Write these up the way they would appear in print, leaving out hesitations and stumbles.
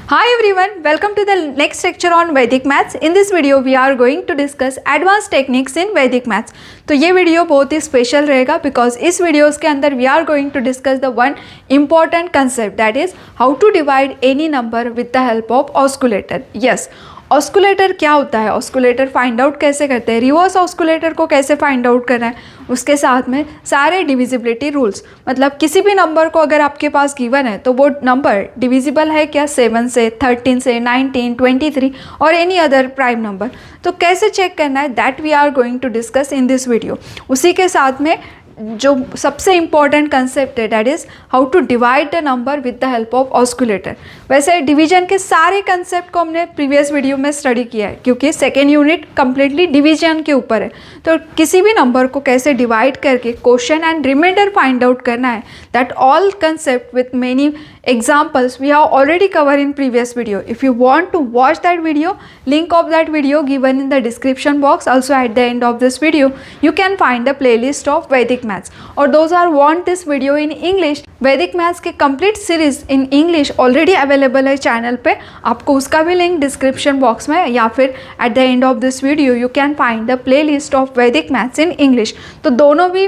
Hi everyone, welcome to the next lecture on Vedic Maths. In this video we are going to discuss advanced techniques in Vedic Maths. तो ये video बहुत ही special रहेगा because इस videos के अंदर we are going to discuss the one important concept that is how to divide any number with the help of osculator. Yes, osculator क्या होता है, ऑस्कुलेटर फाइंड आउट कैसे करते हैं, रिवर्स ऑस्कुलेटर को कैसे फाइंड आउट करना है, उसके साथ में सारे डिविजिबिलिटी रूल्स. मतलब किसी भी नंबर को अगर आपके पास गिवन है तो वो नंबर डिविजिबल है क्या 7 से, 13 से, 19, 23 और एनी अदर प्राइम नंबर, तो कैसे चेक करना है that we are going to discuss in this video. उसी के साथ में जो सबसे इम्पॉर्टेंट कंसेप्ट है that is how to divide the number with the help of osculator. वैसे डिवीजन के सारे कंसेप्ट को हमने प्रीवियस वीडियो में स्टडी किया है क्योंकि सेकेंड यूनिट कम्प्लीटली डिवीजन के ऊपर है. तो किसी भी नंबर को कैसे डिवाइड करके question and reminder find out करना है, that all concept with many examples we have already covered in previous video. If you want to watch that video, link of that video given in the description box. Also at the end of this video you can find the playlist of Vedic Maths. Or those are want this video in English, Vedic Maths के complete series in English already available है channel पे, आपको उसका भी link description box में या फिर at the end of this video you can find the playlist of Vedic Maths in English. तो दोनों भी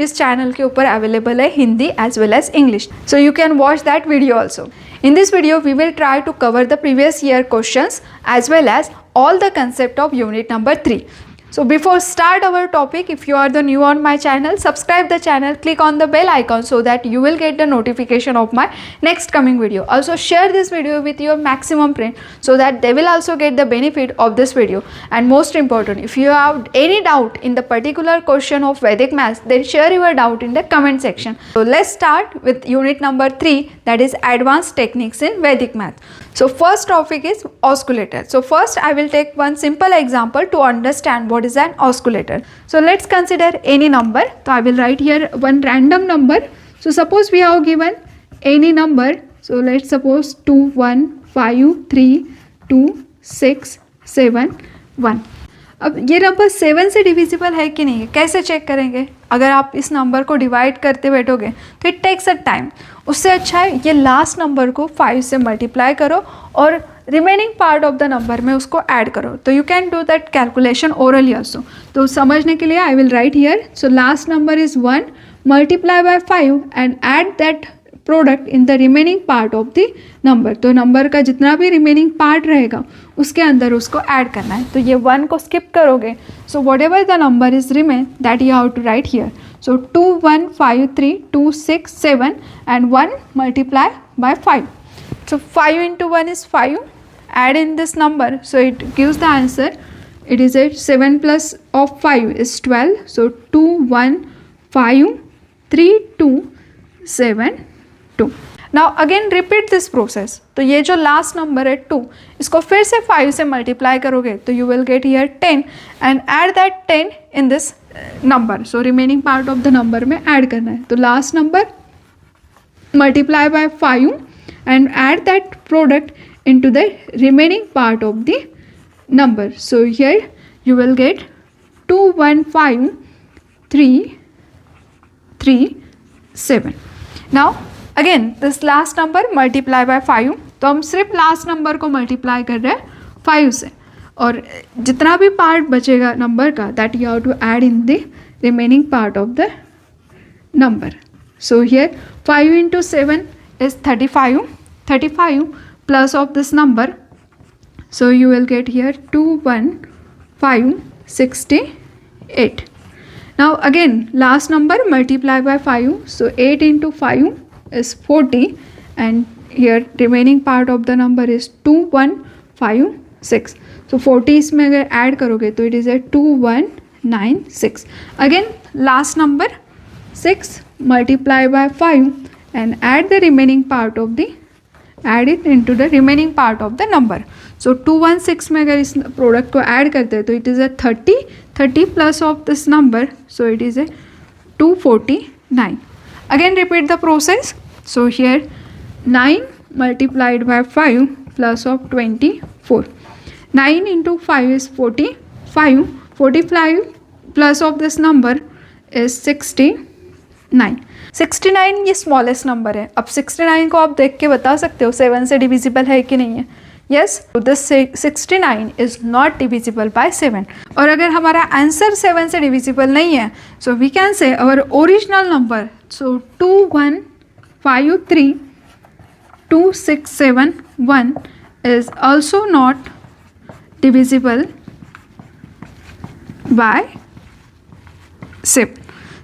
इस channel के ऊपर available है, Hindi as well as English. So you can watch that video also. In this video we will try to cover the previous year questions as well as all the concept of unit number 3. So before start our topic, if you are the new on my channel, subscribe the channel, click on the bell icon so that you will get the notification of my next coming video. Also share this video with your maximum friend so that they will also get the benefit of this video. And most important, if you have any doubt in the particular question of Vedic Maths, then share your doubt in the comment section. So let's start with unit number 3, that is advanced techniques in Vedic Maths. So first topic is oscillator. So first I will take one simple example to understand what is an oscillator. So let's consider any number. So I will write here one random number. So suppose we have given any number. So let's suppose 2 1 5 3 2 6 7 1. अब ये number 7 से divisible है कि नहीं है, कैसे check करेंगे? अगर आप इस नंबर को डिवाइड करते बैठोगे तो इट टेक्स अ टाइम. उससे अच्छा है ये लास्ट नंबर को 5 से मल्टीप्लाई करो और remaining part of the number में उसको ऐड करो. तो you can do that calculation orally also. तो समझने के लिए आई will right here. So last number is 1, multiply by 5 and add that product in the remaining part of the number. तो number का जितना भी रिमेनिंग पार्ट रहेगा उसके अंदर उसको ऐड करना है. तो ये 1 को स्किप करोगे. So whatever the number is remain that you have to write here. So 2 1 5 3 2 6 7 and 1 multiply by 5. So 5 into 1 is 5. Add in this number, so it gives the answer. It is a 7 plus of 5 is 12. So 2 1 5 3 2 7 2. Now again repeat this process. तो ये जो last number है 2, इसको फिर से 5 से multiply करोगे तो you will get here 10 and add that 10 in this number. So remaining part of the number में ऐड करना है. तो last number multiply bye 5 and add that product into the remaining part of the number. So here you will gate 2 1 5 3 3 7. Now again this last number multiply bye 5. तो हम सिर्फ last number को multiply कर रहे हैं 5 से और जितना भी पार्ट बचेगा नंबर का that you have to add in the remaining part of the number. So here 5 into 7 is 35. 35 plus of this number. So you will get here 2 1 5 68. Now again last number multiply by 5. So 8 into 5 is 40 and here remaining part of the number is 2 1 5 6. So 40 इसमें अगर add करोगे तो it is a 2 1 9 6. Again last number 6 multiply by 5 and add the remaining part of the add it into the remaining part of the number. So 216 में अगर इस product को add करते हैं तो it is a 30. 30 plus of this number, so it is a 249. Again repeat the process. So here 9 multiplied by 5 plus of 24. 9 into 5 is 45. 45 plus of this number is 69. 69 ये smallest number है। अब 69 को आप देख के बता सकते हो 7 से डिविजिबल है कि नहीं है। Yes, this 69 is not divisible bye 7। और अगर हमारा आंसर 7 से डिविजिबल नहीं है, so we can say our original number, so 21532671 is also not divisible by 7।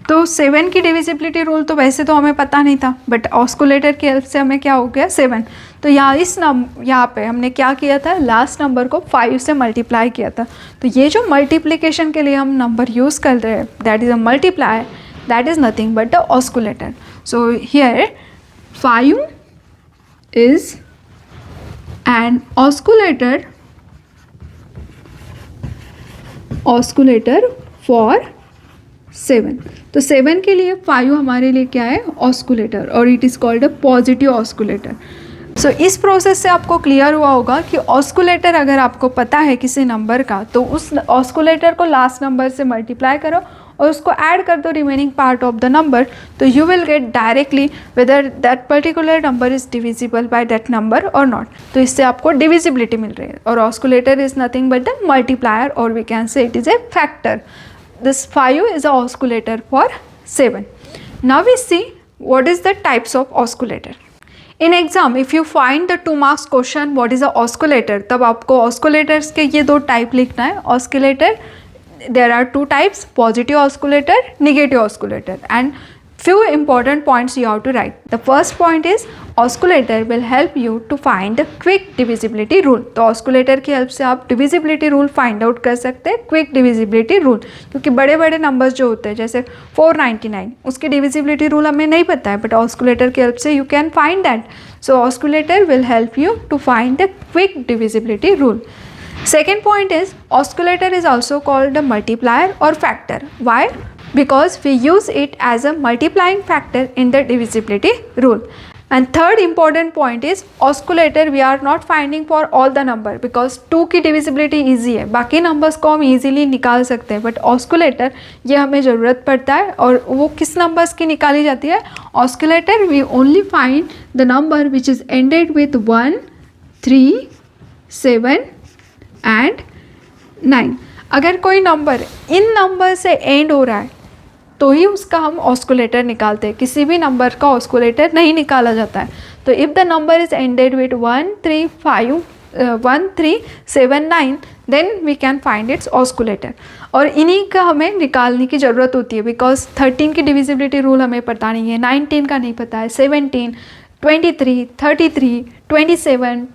तो 7 की डिविजिबिलिटी रूल तो वैसे तो हमें पता नहीं था, बट ऑस्कुलेटर की हेल्प से हमें क्या हो गया 7। तो यहाँ पे हमने क्या किया था, लास्ट नंबर को 5 से मल्टीप्लाई किया था। तो ये जो मल्टीप्लिकेशन के लिए हम नंबर यूज़ कर रहे हैं, that is a multiply, that is nothing but the osculator. So here 5 is an oscillator for 7। तो 7 के लिए 5 हमारे लिए क्या है, ऑस्कुलेटर, और it is called a positive osculator. So इस प्रोसेस से आपको क्लियर हुआ होगा कि ऑस्कुलेटर अगर आपको पता है किसी नंबर का, तो उस ऑस्कुलेटर को लास्ट नंबर से मल्टीप्लाई करो और उसको ऐड कर दो remaining part of the number, तो you will get directly whether that particular number is divisible by that number और नॉट। तो इससे आपको डिविजिबिलिटी मिल रही है। और osculator is nothing but the multiplier, और we can say it is a factor. This 5 is a oscillator for 7. Now we see what is the types of oscillator. In exam, if you find the 2 marks question what is a oscillator, तब आपको oscillators के ये 2 type लिखना है। Oscillator, there are 2 types, positive oscillator, negative oscillator, and few important points you have to write. The first point is oscillator will help you to find the quick divisibility rule. तो oscillator की help से आप divisibility rule find out कर सकते हैं, quick divisibility rule, क्योंकि बड़े बड़े numbers जो होते हैं जैसे 499, उसकी divisibility rule हमें नहीं पता है, but oscillator की हेल्प से you can find that. So oscillator will help you to find the quick divisibility rule. Second point is oscillator is also called a multiplier or factor. Why? Because we use it as a multiplying factor in the divisibility rule. And third important point is oscillator we are not finding for all the number, because 2 की divisibility easy है, बाकी numbers को हम easily निकाल सकते हैं, but oscillator ये हमें ज़रूरत पड़ता है। और वो किस numbers की निकाली जाती है, oscillator we only find the number which is ended with 1, 3, 7 and 9। अगर कोई नंबर इन नंबर से एंड हो रहा है तो ही उसका हम ऑस्कुलेटर निकालते हैं, किसी भी नंबर का ऑस्कुलेटर नहीं निकाला जाता है। तो if the number is ended with 1, 3, 7, 9 then we can find its osculator. और इन्हीं का हमें निकालने की ज़रूरत होती है, बिकॉज 13 की डिविजिबिलिटी रूल हमें पता नहीं है, 19 का नहीं पता है, 17, 23, 33, 27,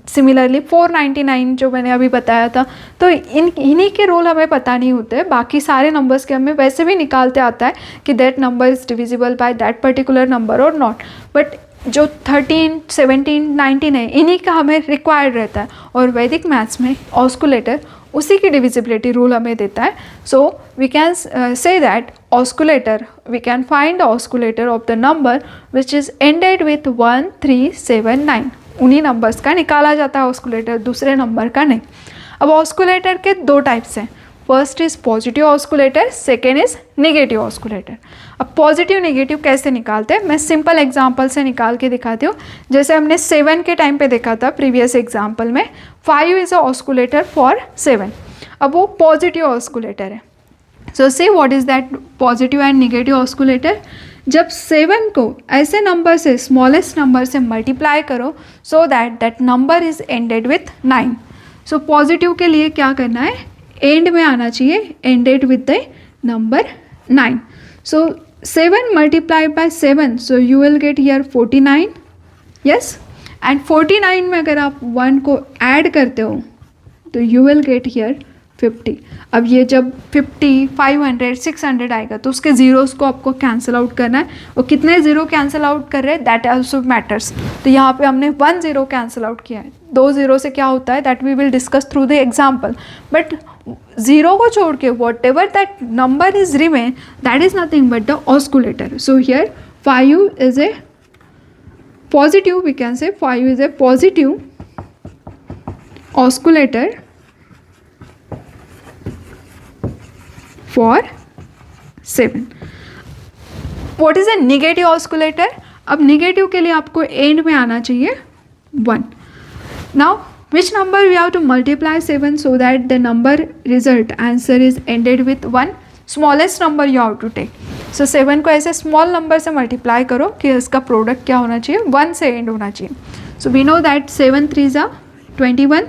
सिमिलरली 499 जो मैंने अभी बताया था। तो इन्हीं के रूल हमें पता नहीं होते, बाकी सारे नंबर्स के हमें वैसे भी निकालते आता है कि that number is divisible by that particular number और नॉट, बट जो 13, 17, 19 है इन्हीं का हमें रिक्वायर्ड रहता है। और वैदिक मैथ्स में ऑस्कुलेटर उसी की डिविजिबिलिटी रूल हमें देता है। So we can say that osculator, we can find the osculator of the number which is ended with 1, 3, 7, 9। उन्हीं नंबर्स का निकाला जाता है ऑस्कुलेटर, दूसरे नंबर का नहीं। अब ऑस्कुलेटर के 2 टाइप्स हैं, first is positive osculator, second is negative osculator. अब पॉजिटिव नेगेटिव कैसे निकालते हैं, मैं सिंपल एग्जांपल से निकाल के दिखाती हूँ। जैसे हमने 7 के टाइम पे देखा था प्रीवियस एग्जांपल में, 5 इज़ अ ऑस्कुलेटर फॉर 7। अब वो पॉजिटिव ऑस्कुलेटर है। So see what is that positive and negative osculator. जब 7 को ऐसे नंबर से, स्मॉलेस्ट नंबर से मल्टीप्लाई करो so that number is ended with 9। So positive के लिए क्या करना है, एंड में आना चाहिए, ended with the number 9। So 7 multiply by 7, so you will get here 49, yes. And 49 में अगर आप 1 को ऐड करते हो तो यू विल गेट हियर 50। अब ये जब 50, 500, 600 आएगा तो उसके ज़ीरोज़ को आपको कैंसिल आउट करना है, और कितने ज़ीरो कैंसिल आउट कर रहे हैं दैट आल्सो मैटर्स। तो यहाँ पे हमने 1 ज़ीरो कैंसिल आउट किया है, 2 ज़ीरो से क्या होता है that we will discuss through the example. But zero को छोड़ के what ever that number is remain that is nothing but the osculator. So here 5 is a positive, we can say 5 is a positive osculator for 7. What is a negative osculator? अब negative के लिए आपको and में आना चाहिए 1. Now which number we have to multiply 7 so that the number result answer is ended with 1? Smallest number you have to take. So 7 को ऐसे small number से मल्टीप्लाई करो कि इसका प्रोडक्ट क्या होना चाहिए, 1 से एंड होना चाहिए. So we know that 7 3 21.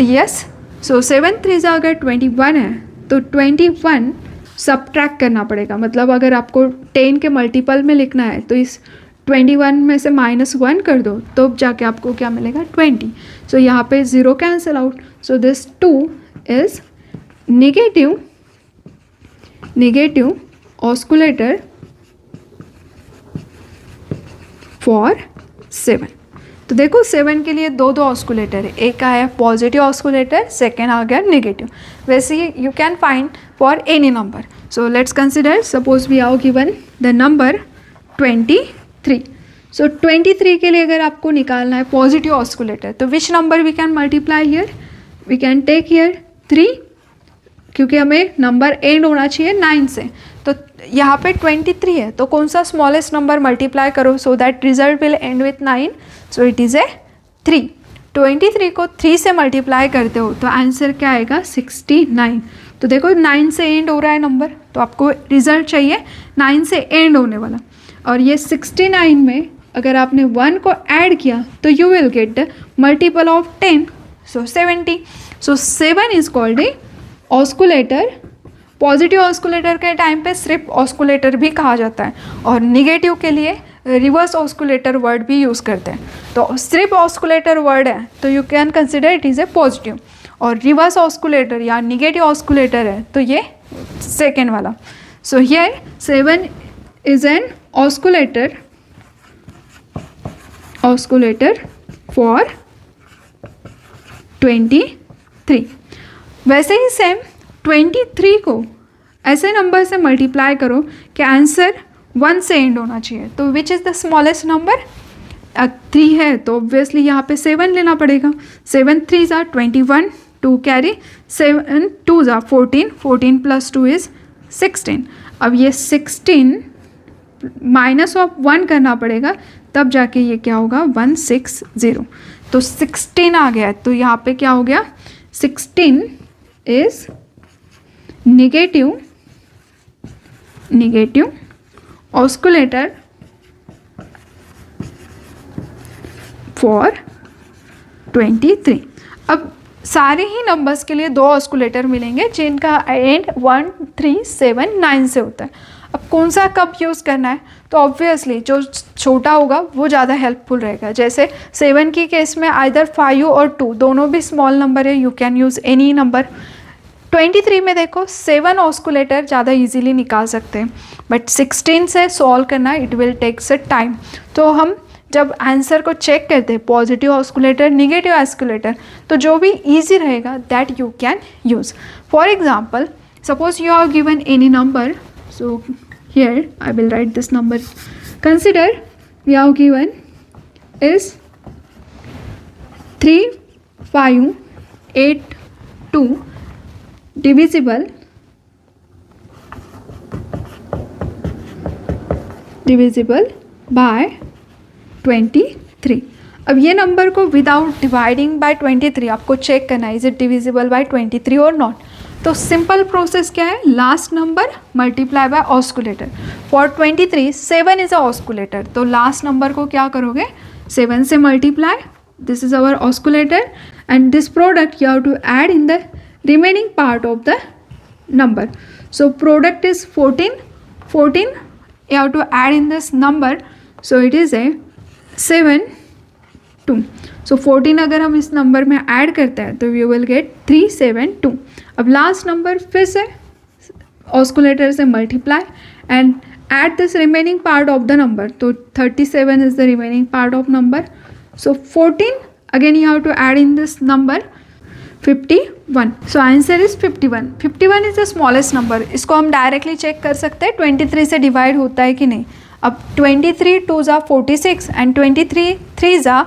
Yes, so 7 3 अगर 21 है तो 21 सबट्रैक्ट करना पड़ेगा. मतलब अगर आपको 10 के मल्टीपल में लिखना है तो इस 21 में से -1 कर दो तो जाके आपको क्या मिलेगा, 20. सो यहाँ पे 0 cancel out. So this 2 is negative osculator for 7. तो देखो 7 के लिए दो ऑस्कुलेटर है, एक आया पॉजिटिव ऑस्कुलेटर, सेकेंड आ गया नेगेटिव. वैसे ही you can find for any number. So let's consider, suppose we are given the number 23. So 23 के लिए अगर आपको निकालना है पॉजिटिव ऑस्कुलेटर तो which number we can multiply here? We can take here 3, क्योंकि हमें नंबर एंड होना चाहिए 9 से. तो यहाँ पे 23 है तो कौन सा स्मॉलेस्ट नंबर मल्टीप्लाई करो सो that result will and with 9. So it is a 3. 23 को 3 से मल्टीप्लाई करते हो तो आंसर क्या आएगा, 69. तो देखो 9 से एंड हो रहा है नंबर, तो आपको रिजल्ट चाहिए 9 से एंड होने वाला. और ये 69 में अगर आपने 1 को ऐड किया तो you will get the multiple of 10, so 70. So 7 is called a osculator. Positive osculator के टाइम पे सिर्फ ऑस्कुलेटर भी कहा जाता है, और निगेटिव के लिए रिवर्स ऑस्कुलेटर वर्ड भी यूज़ करते हैं. तो सिर्फ ऑस्कुलेटर वर्ड है तो you can consider it is a positive, और रिवर्स ऑस्कुलेटर या निगेटिव ऑस्कुलेटर है तो ये सेकेंड वाला. So here 7 is an osculator for 23. वैसे ही सेम 23 को ऐसे नंबर से मल्टीप्लाई करो कि आंसर 1 से एंड होना चाहिए. तो which is the smallest number? 3 है तो ऑब्वियसली यहाँ पे 7 लेना पड़ेगा. 7 3 21, 2 कैरी, 7 2 14, 14 + 2 इज़ 16. अब ये 16 -1 करना पड़ेगा तब जाके ये क्या होगा, 160. तो 16 आ गया. तो यहाँ पे क्या हो गया, 16 इज नेगेटिव ऑस्कुलेटर फॉर 23. अब सारे ही नंबर्स के लिए 2 ऑस्कुलेटर मिलेंगे जिनका एंड 1 3 7 9 से होता है. अब कौन सा कब यूज़ करना है? तो ऑब्वियसली जो छोटा होगा वो ज़्यादा हेल्पफुल रहेगा. जैसे 7 की केस में आइदर 5 और 2 दोनों भी स्मॉल नंबर है, you can use any number. 23 में देखो 7 ऑस्कुलेटर ज़्यादा इजीली निकाल सकते हैं, बट 16 से सॉल्व करना it will takes a time. तो हम जब आंसर को चेक करते हैं पॉजिटिव ऑस्कुलेटर निगेटिव ऑस्कुलेटर, तो जो भी ईजी रहेगा that you can use. For example, suppose you are given any number. So here I will write this number. Consider we are given is 3 5 8 2 divisible by 23. अब ये number को without dividing by 23 आपको check करना है, is it divisible by 23 और not. तो simple process क्या है, last number multiply by osculator. For 23 7 is a osculator, तो लास्ट नंबर को क्या करोगे, 7 से multiply. This is our osculator and this product you have to add in the remaining part of the number. So product is 14 you have to add in this number, so it is a 7 2. So 14 अगर हम इस number में add करते हैं तो we will gate 372. अब last number फिर से ऑस्कुलेटर से multiply and add this remaining part of the number. तो 37 is the remaining part of number. So 14 again you have to add in this number 51. So answer is 51. 51 is the smallest number. इसको हम directly check कर सकते हैं 23 से divide होता है कि नहीं. अब 23 2 46 एंड 23 3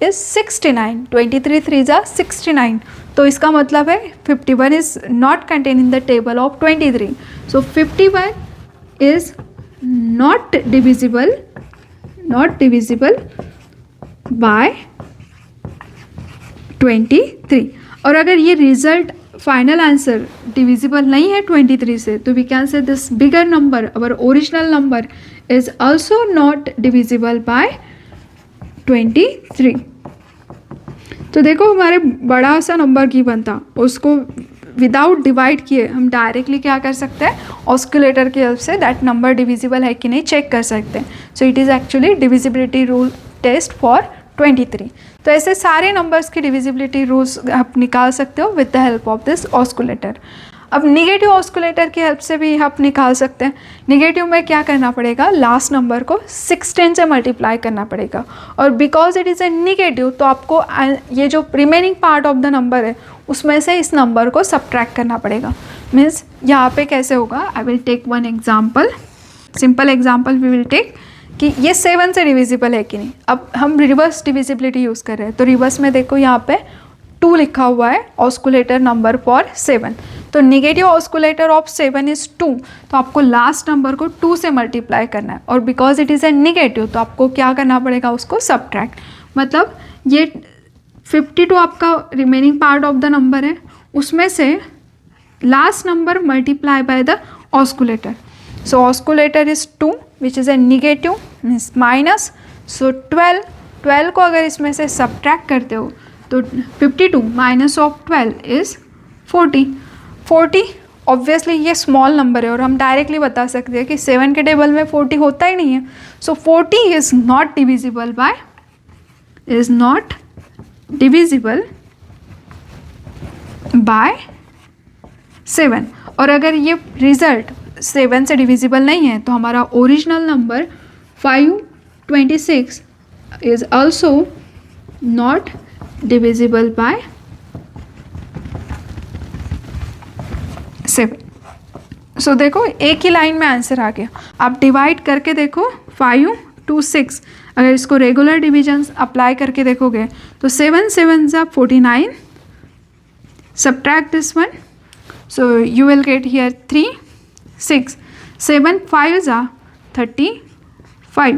इज 69. 23 3 69. तो इसका मतलब है 51 is not contain in the table of 23. So 51 is not divisible by 23। और अगर ये रिजल्ट फाइनल आंसर डिविजिबल नहीं है 23 से, तो we can say this bigger number, our original number is also not divisible by 23। तो देखो हमारे बड़ा सा नंबर की बनता, उसको विदाउट डिवाइड किए हम डायरेक्टली क्या कर सकते हैं, ऑस्कुलेटर की help say that number divisible है कि नहीं चेक कर सकते हैं। So it is actually divisibility rule test for 23। तो ऐसे सारे नंबर्स की डिविजिबिलिटी रूल्स आप निकाल सकते हो with the help of this osculator. अब निगेटिव ऑस्कुलेटर की हेल्प से भी आप निकाल सकते हैं। निगेटिव में क्या करना पड़ेगा, लास्ट नंबर को 16 से मल्टीप्लाई करना पड़ेगा, और because it is a negative तो आपको ये जो remaining part of the number है उसमें से इस नंबर को सब्ट्रैक्ट करना पड़ेगा। मीन्स यहाँ पे कैसे होगा, I will take one example, simple example we will take कि ये 7 से डिविजिबल है कि नहीं। अब हम रिवर्स डिविजिबिलिटी यूज़ कर रहे हैं, तो रिवर्स में देखो यहाँ पे 2 लिखा हुआ है ऑस्कुलेटर नंबर फॉर 7। तो निगेटिव ऑस्कुलेटर ऑफ 7 इज़ 2, तो आपको लास्ट नंबर को 2 से मल्टीप्लाई करना है, और because it is a negative तो आपको क्या करना पड़ेगा, उसको सब्ट्रैक्ट। मतलब ये 52 आपका remaining part of the number है, उसमें से last number multiply by the osculator. So osculator is 2 which is a negative means minus. So 12 को अगर इसमें से सब्ट्रैक्ट करते हो तो 52 माइनस ऑफ 12 इज़ 40। ऑब्वियसली ये स्मॉल नंबर है और हम डायरेक्टली बता सकते हैं कि 7 के टेबल में 40 होता ही नहीं है। सो 40 इज़ नॉट डिविजिबल बाय 7। और अगर ये रिजल्ट 7 से डिविजिबल नहीं है तो हमारा original number 526 is also not divisible bye 7। सो देखो एक ही लाइन में आंसर आ गया। आप डिवाइड करके देखो 5 to 6, अगर इसको रेगुलर डिविजन अप्लाई करके देखोगे तो 7 7 जा 49, subtract this one, so you will get here 3 6 7 5 जा 35,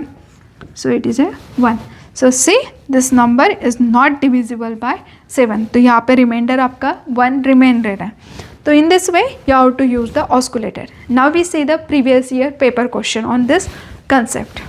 so it is a 1. So see this number is not divisible by 7. तो यहाँ पे रिमाइंडर आपका 1 रिमेन रह रहा है। तो in this way you have to use the oscillator. Now we see the previous year paper question on this concept.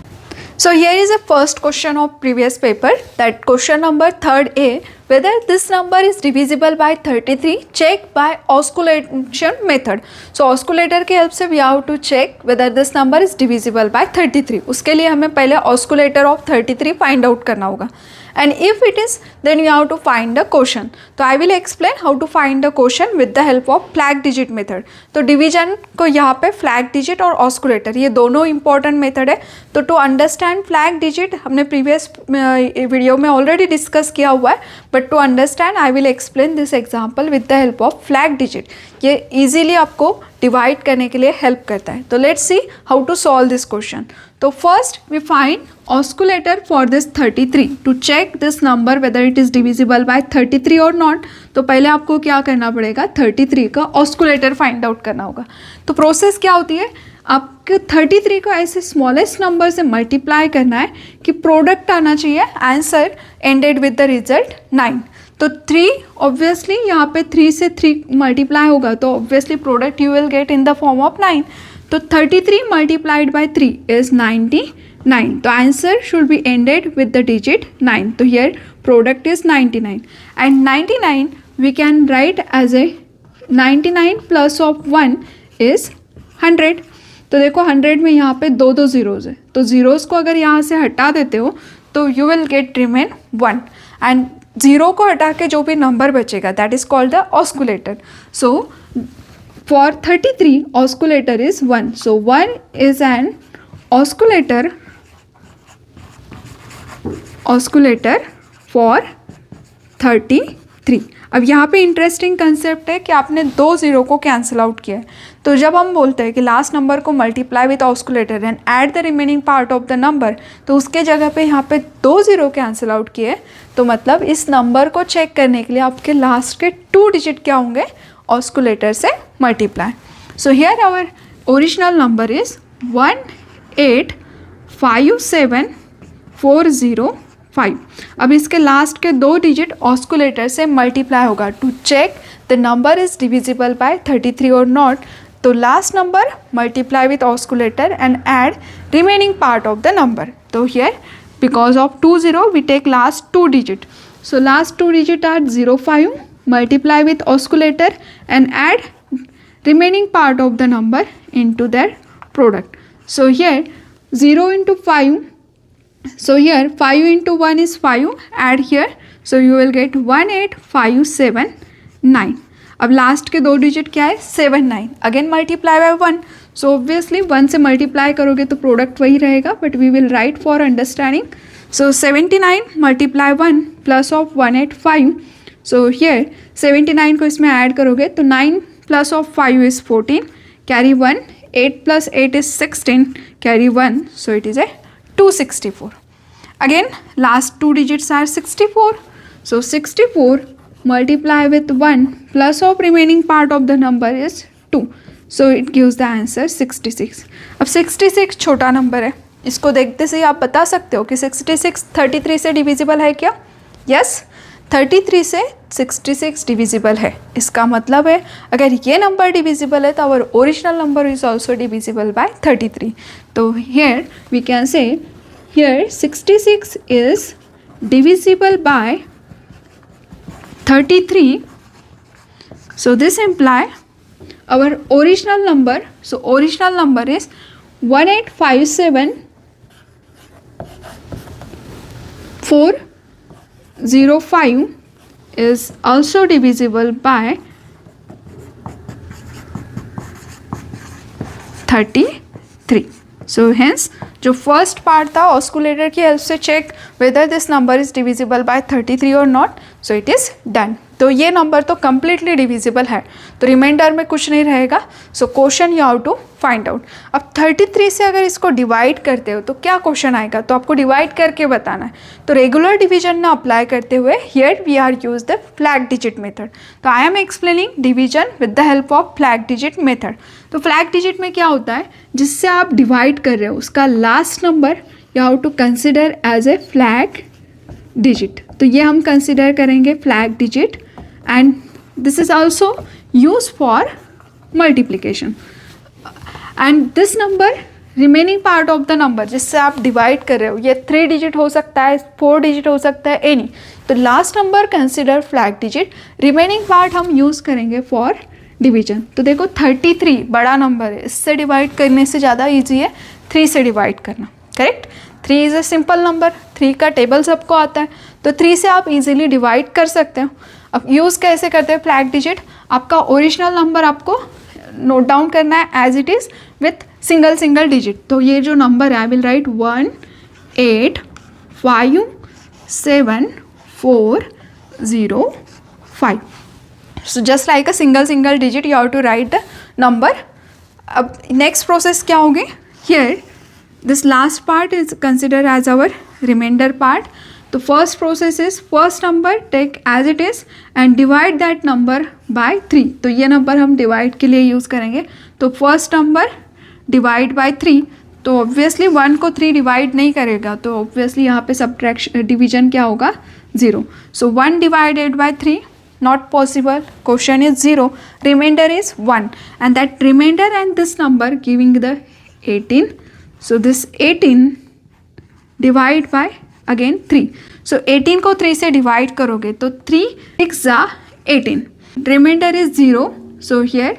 So here is a first question of previous paper, that question number 3rd A, whether this number is divisible by 33, check by osculation method. So oscillator के help से we have to check whether this number is divisible by 33. उसके लिए हमें पहले oscillator of 33 find out करना होगा, and if it is then you have to find the quotient. तो I will explain how to find the quotient with the help of flag digit method. तो division को यहाँ पे flag digit और oscillator ये दोनों important method है। तो to understand flag digit हमने previous वीडियो में already discuss किया हुआ है, but to understand I will explain this example with the help of flag digit. ये easily आपको डिवाइड करने के लिए हेल्प करता है। तो let's see how to solve this question. तो first we find osculator for this 33 to check this number whether it is divisible by 33 और नॉट। तो पहले आपको क्या करना पड़ेगा, 33 का ऑस्कुलेटर फाइंड आउट करना होगा। तो प्रोसेस क्या होती है, आपको 33 को ऐसे स्मॉलेस्ट नंबर से मल्टीप्लाई करना है कि प्रोडक्ट आना चाहिए, answer ended with the result 9। तो 3 ऑब्वियसली यहाँ पे 3 से 3 मल्टीप्लाई होगा तो obviously product you will get in the form of 9। तो 33 मल्टीप्लाइड बाय 3 इज 99। तो answer should be ended with the digit 9। तो here product is 99 and 99 we can write as a 99 plus of 1 is 100। तो देखो 100 में यहाँ पे 2 zeros है, तो ज़ीरोज़ को अगर यहाँ से हटा देते हो तो you will get remain 1 and 0 को हटा के जो भी नंबर बचेगा that is called the osculator. So for 33 osculator is 1, so 1 is an osculator for 33। अब यहाँ पे इंटरेस्टिंग कंसेप्ट है कि आपने 2 ज़ीरो को कैंसिल आउट किया है। तो जब हम बोलते हैं कि लास्ट नंबर को multiply with osculator and add the remaining part of the number, तो उसके जगह पे यहाँ पे 2 ज़ीरो कैंसिल आउट किए, तो मतलब इस नंबर को चेक करने के लिए आपके लास्ट के 2 डिजिट क्या होंगे, ऑस्कुलेटर से multiply. So here our original number is 1857405। अब इसके लास्ट के 2 डिजिट ऑस्कुलेटर से मल्टीप्लाई होगा to check the number is divisible by 33 और नॉट। तो last number multiply with osculator and add remaining part of the number. तो here because of 20 we take last 2 digit. So last 2 digit are 05, multiply with oscillator and add remaining part of the number into their product. So here 0 into 5, so here 5 into 1 is 5, add here, so you will get 18579. अब last के 2 digit क्या है 79, again multiply by 1, so obviously 1 से multiply करोगे तो product वही रहेगा, but we will write for understanding. So 79 multiply 1 plus of 185. So here 79 को इसमें ऐड करोगे तो 9 plus of 5 is 14, carry 1, 8 plus 8 is 16, carry 1, so it is a 264. Again last 2 digits are 64. So 64 multiply with 1 plus of remaining part of the number is 2. So it gives the answer 66. अब 66 छोटा number है, इसको देखते से आप बता सकते हो कि 66 33 से डिविजिबल है क्या? Yes, 33 से 66 डिविजिबल है. इसका मतलब है अगर ये नंबर डिविजिबल है तो our original number is also divisible by 33. तो here we can say here 66 is divisible by 33. So this imply our original number, so original number is 1857405 is also divisible by 33. So hence जो first part था osculator की help से check whether this number is divisible by 33 और not, so it is done. तो ये number तो completely divisible है, तो रिमाइंडर में कुछ नहीं रहेगा. So question you have to find out. अब 33 से अगर इसको डिवाइड करते हो तो क्या क्वेश्चन आएगा, तो आपको डिवाइड करके बताना है. तो रेगुलर डिवीजन में अप्लाई करते हुए here we are use the flag digit method. तो I am explaining division with the help of flag digit method. तो फ्लैग डिजिट में क्या होता है, जिससे आप डिवाइड कर रहे हो उसका last number you have to consider as a flag digit. तो ये हम कंसिडर करेंगे flag digit and this is also use for multiplication. And this number remaining part of the number जिससे आप डिवाइड कर रहे हो, ये 3 डिजिट हो सकता है, 4 डिजिट हो सकता है, एनी. तो last number consider flag digit, remaining part हम यूज़ करेंगे फॉर डिवीजन. तो देखो 33 बड़ा नंबर है, इससे डिवाइड करने से ज़्यादा ईजी है 3 से डिवाइड करना. Correct, 3 is a simple number, 3 का टेबल सबको आता है, तो 3 से आप इजीली डिवाइड कर सकते हो. अब यूज़ कैसे करते हैं फ्लैग डिजिट, आपका ओरिजिनल नंबर आपको नोट डाउन करना है as it is with single digit. तो ये जो नंबर है I will write 1857405. So just like a single digit you have to write the number. अब next process क्या होगी, here this last part is considered as our remainder part. तो first process is first number take as it is and divide that number by 3. तो ये number हम divide के लिए use करेंगे. तो first number divide by 3. तो obviously 1 को 3 डिवाइड नहीं करेगा, तो ऑब्वियसली यहाँ पे सब्ट्रैक्शन डिवीजन क्या होगा 0. सो 1 divided by 3 not possible, quotient is 0, remainder is 1 and that remainder and this number giving the 18. So this 18 divide by again 3. So 18 को 3 से divide करोगे तो 3 6 18, remainder is 0, so here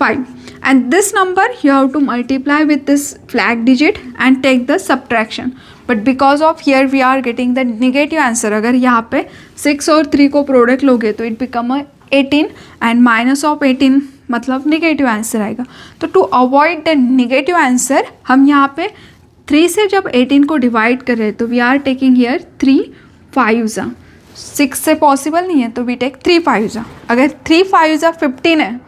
5 and this number you have to multiply with this flag digit and take the subtraction. But because of here we are getting the negative answer. अगर यहाँ पे 6 और 3 को product लोगे तो it become 18 and minus of 18 मतलब negative answer आएगा. तो to avoid the negative answer हम यहाँ पे 3 से जब 18 को डिवाइड कर रहे हैं तो वी आर टेकिंग हियर 3 5 6 से पॉसिबल नहीं है तो वी टेक 3 5. अगर 3 5 15 है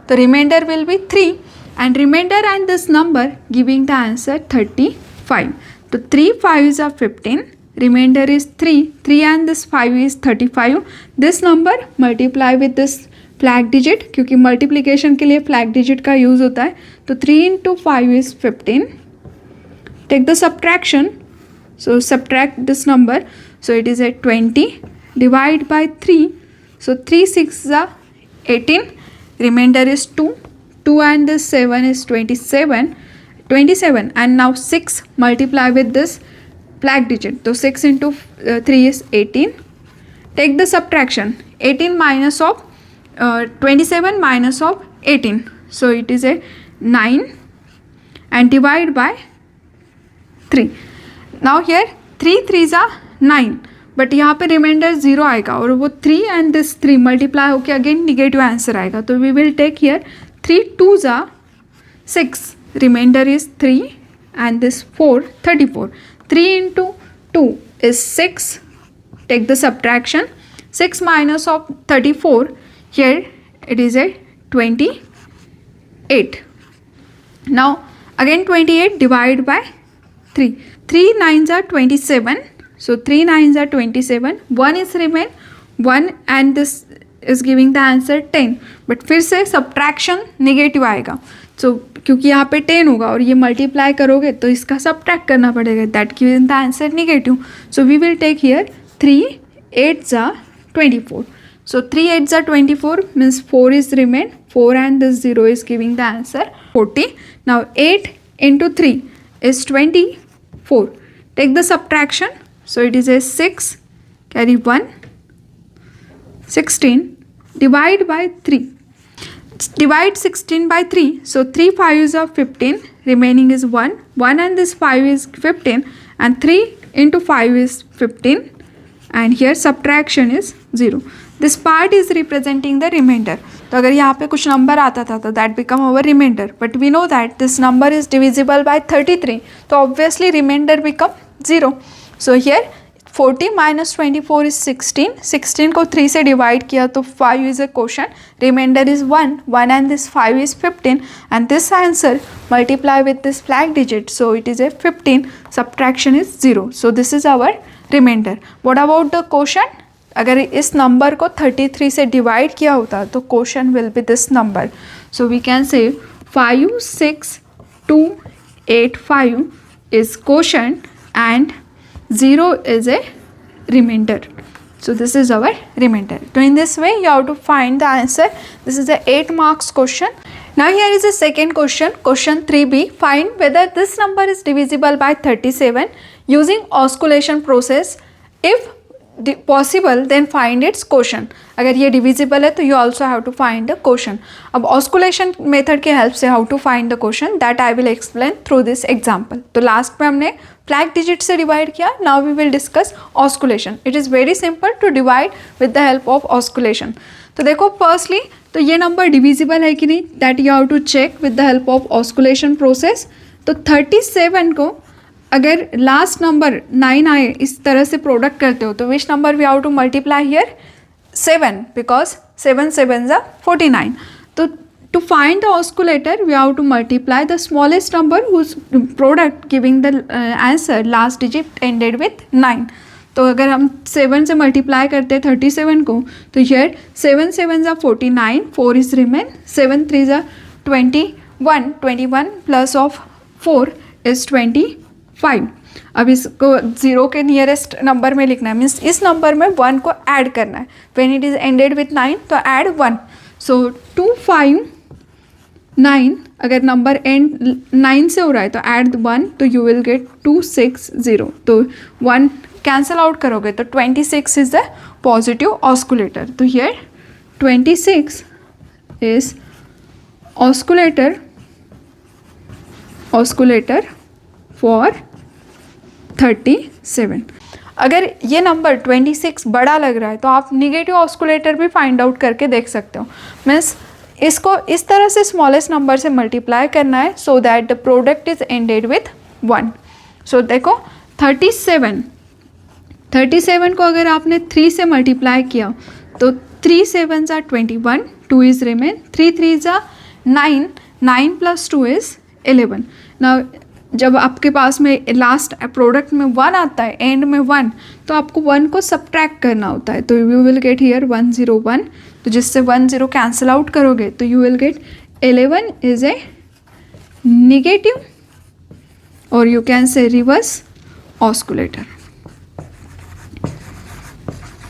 तो reminder will be 3 and reminder and this number giving the answer 35. तो 3 5 are 15, remainder is 3 and this 5 is 35. This number multiply with this flag digit, क्योंकि multiplication के लिए flag digit का use होता है. तो 3 into 5 is 15 take the subtraction. So subtract this number. So it is a 20, divide by 3. So 3 6 is 18, remainder is 2. 2 and this 7 is 27. And now 6 multiply with this black digit. So 6 into 3 is 18. Take the subtraction. 18 minus of 27 minus of 18. So it is a 9 and divide by 3. Now here 3 3s are 9, but यहाँ पे reminder 0 आएगा और वो 3 and this 3 multiply होकर again negative answer आएगा. तो we will take here 3 2s are 6, reminder is 3 and this 4 34. 3 into 2 is 6. Take the subtraction. 6 minus of 34, here it is a 28. Now again 28 divide by 3. 3 9s are 27. So 3 9s are 27. 1 is remain 1 and this is giving the answer 10. But फिर से subtraction negative आएगा. सो क्योंकि यहाँ पे 10 होगा और ये multiply करोगे तो इसका सब्ट्रैक्ट करना पड़ेगा. That giving the answer negative. So we will take here 3 8s are 24. So 3 8s are 24 means 4 is remain. 4 and this 0 is giving the answer 40. Now 8 into 3 is 24. Take the subtraction. So it is a 6, carry 1, 16, divide by 3. Divide 16 by 3. So 3 5s are 15, remaining is 1. 1 and this 5 is 15 and 3 into 5 is 15 and here subtraction is 0. This part is representing the remainder. तो अगर यहाँ पे कुछ number आता था तो that become our reminder, but we know that this number is divisible by 33, तो obviously reminder become 0. So here 40 minus 24 is 16. 16 को 3 से डिवाइड किया तो 5 is a quotient. Reminder is 1. 1 and this 5 is 15 and this answer multiply with this black digit. So it is a 15. Subtraction is 0. So this is our remainder. What about the quotient? अगर इस number को 33 से divide किया होता तो quotient will be this number. So we can say 5 6 2 8 5 is quotient and 0 is a remainder. So this is our remainder. So in this way you have to find the answer. This is a 8 marks question. Now here is a second question, question 3b. Find whether this number is divisible by 37 using osculation process. If possible then find its quotient. अगर ये divisible है तो you also have to find the quotient. अब osculation method के help से how to find the quotient that I will explain through this example. तो last में हमने black digit से divide किया. Now we will discuss osculation. It is very simple to divide with the help of osculation. तो देखो firstly तो ये number divisible है कि नहीं that you have to check with the help of osculation process. तो 37 को अगर लास्ट नंबर 9 आए इस तरह से प्रोडक्ट करते हो तो which number we have to multiply here 7 because 7 7s are 49. तो to find the osculator we have to multiply the smallest number whose product giving the answer last digit ended with 9. तो अगर हम 7 से multiply करते हैं 37 को तो here 7 7s are 49, 4 is remain, 7 3s are 21, 21 plus of 4 is 25. अब इसको 0 के नियरेस्ट नंबर में लिखना है, मीन्स इस नंबर में 1 को ऐड करना है. When it is ended with 9 तो ऐड 1. सो 2 5 9 अगर नंबर एंड 9 से हो रहा है तो ऐड 1 तो यू विल गेट 2 6 0. तो 1 कैंसल आउट करोगे तो 26 इज द पॉजिटिव ऑस्कुलेटर. तो हियर 26 इज ऑस्कुलेटर फॉर 37. अगर ये नंबर 26 बड़ा लग रहा है तो आप निगेटिव ऑस्कुलेटर भी फाइंड आउट करके देख सकते हो. मीन्स इसको इस तरह से स्मॉलेस्ट नंबर से मल्टीप्लाई करना है so that the product is ended with 1. सो देखो 37 को अगर आपने 3 से मल्टीप्लाई किया तो 3 7s are 21, 2 is remain, 3 3s are 9, 9 plus 2 is 11. Now जब आपके पास में लास्ट प्रोडक्ट में 1 आता है एंड में 1 तो आपको 1 को सब्ट्रैक्ट करना होता है. तो यू विल गेट हियर 101. तो जिससे 1 0 कैंसिल आउट करोगे तो you will gate 11 is a negative और यू कैन से रिवर्स ऑस्कुलेटर।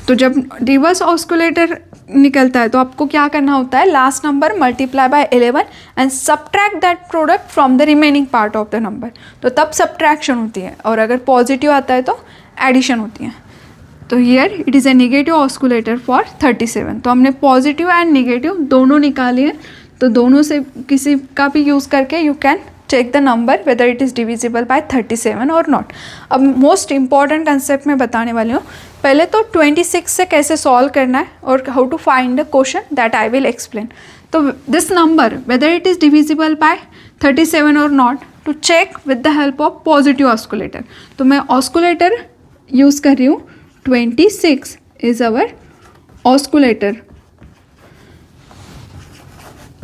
तो जब रिवर्स ऑस्कुलेटर निकलता है तो आपको क्या करना होता है, last number multiply bye 11 and subtract that product from the remaining part of the number. तो तब सब्ट्रैक्शन होती है, और अगर पॉजिटिव आता है तो एडिशन होती है। तो here it is a negative osculator for 37। तो हमने पॉजिटिव एंड नेगेटिव दोनों निकाले हैं, तो दोनों से किसी का भी यूज़ करके you can check the number whether it is divisible by 37 और नॉट। अब मोस्ट इंपॉर्टेंट कंसेप्ट मैं बताने वाली हूँ। पहले तो 26 से कैसे सॉल्व करना है और how to find the question, that I will explain. तो this number whether it is divisible by 37 और not, to check with the help of positive osculator. तो मैं ऑस्कुलेटर यूज़ कर रही हूँ, 26 इज़ अवर ऑस्कुलेटर।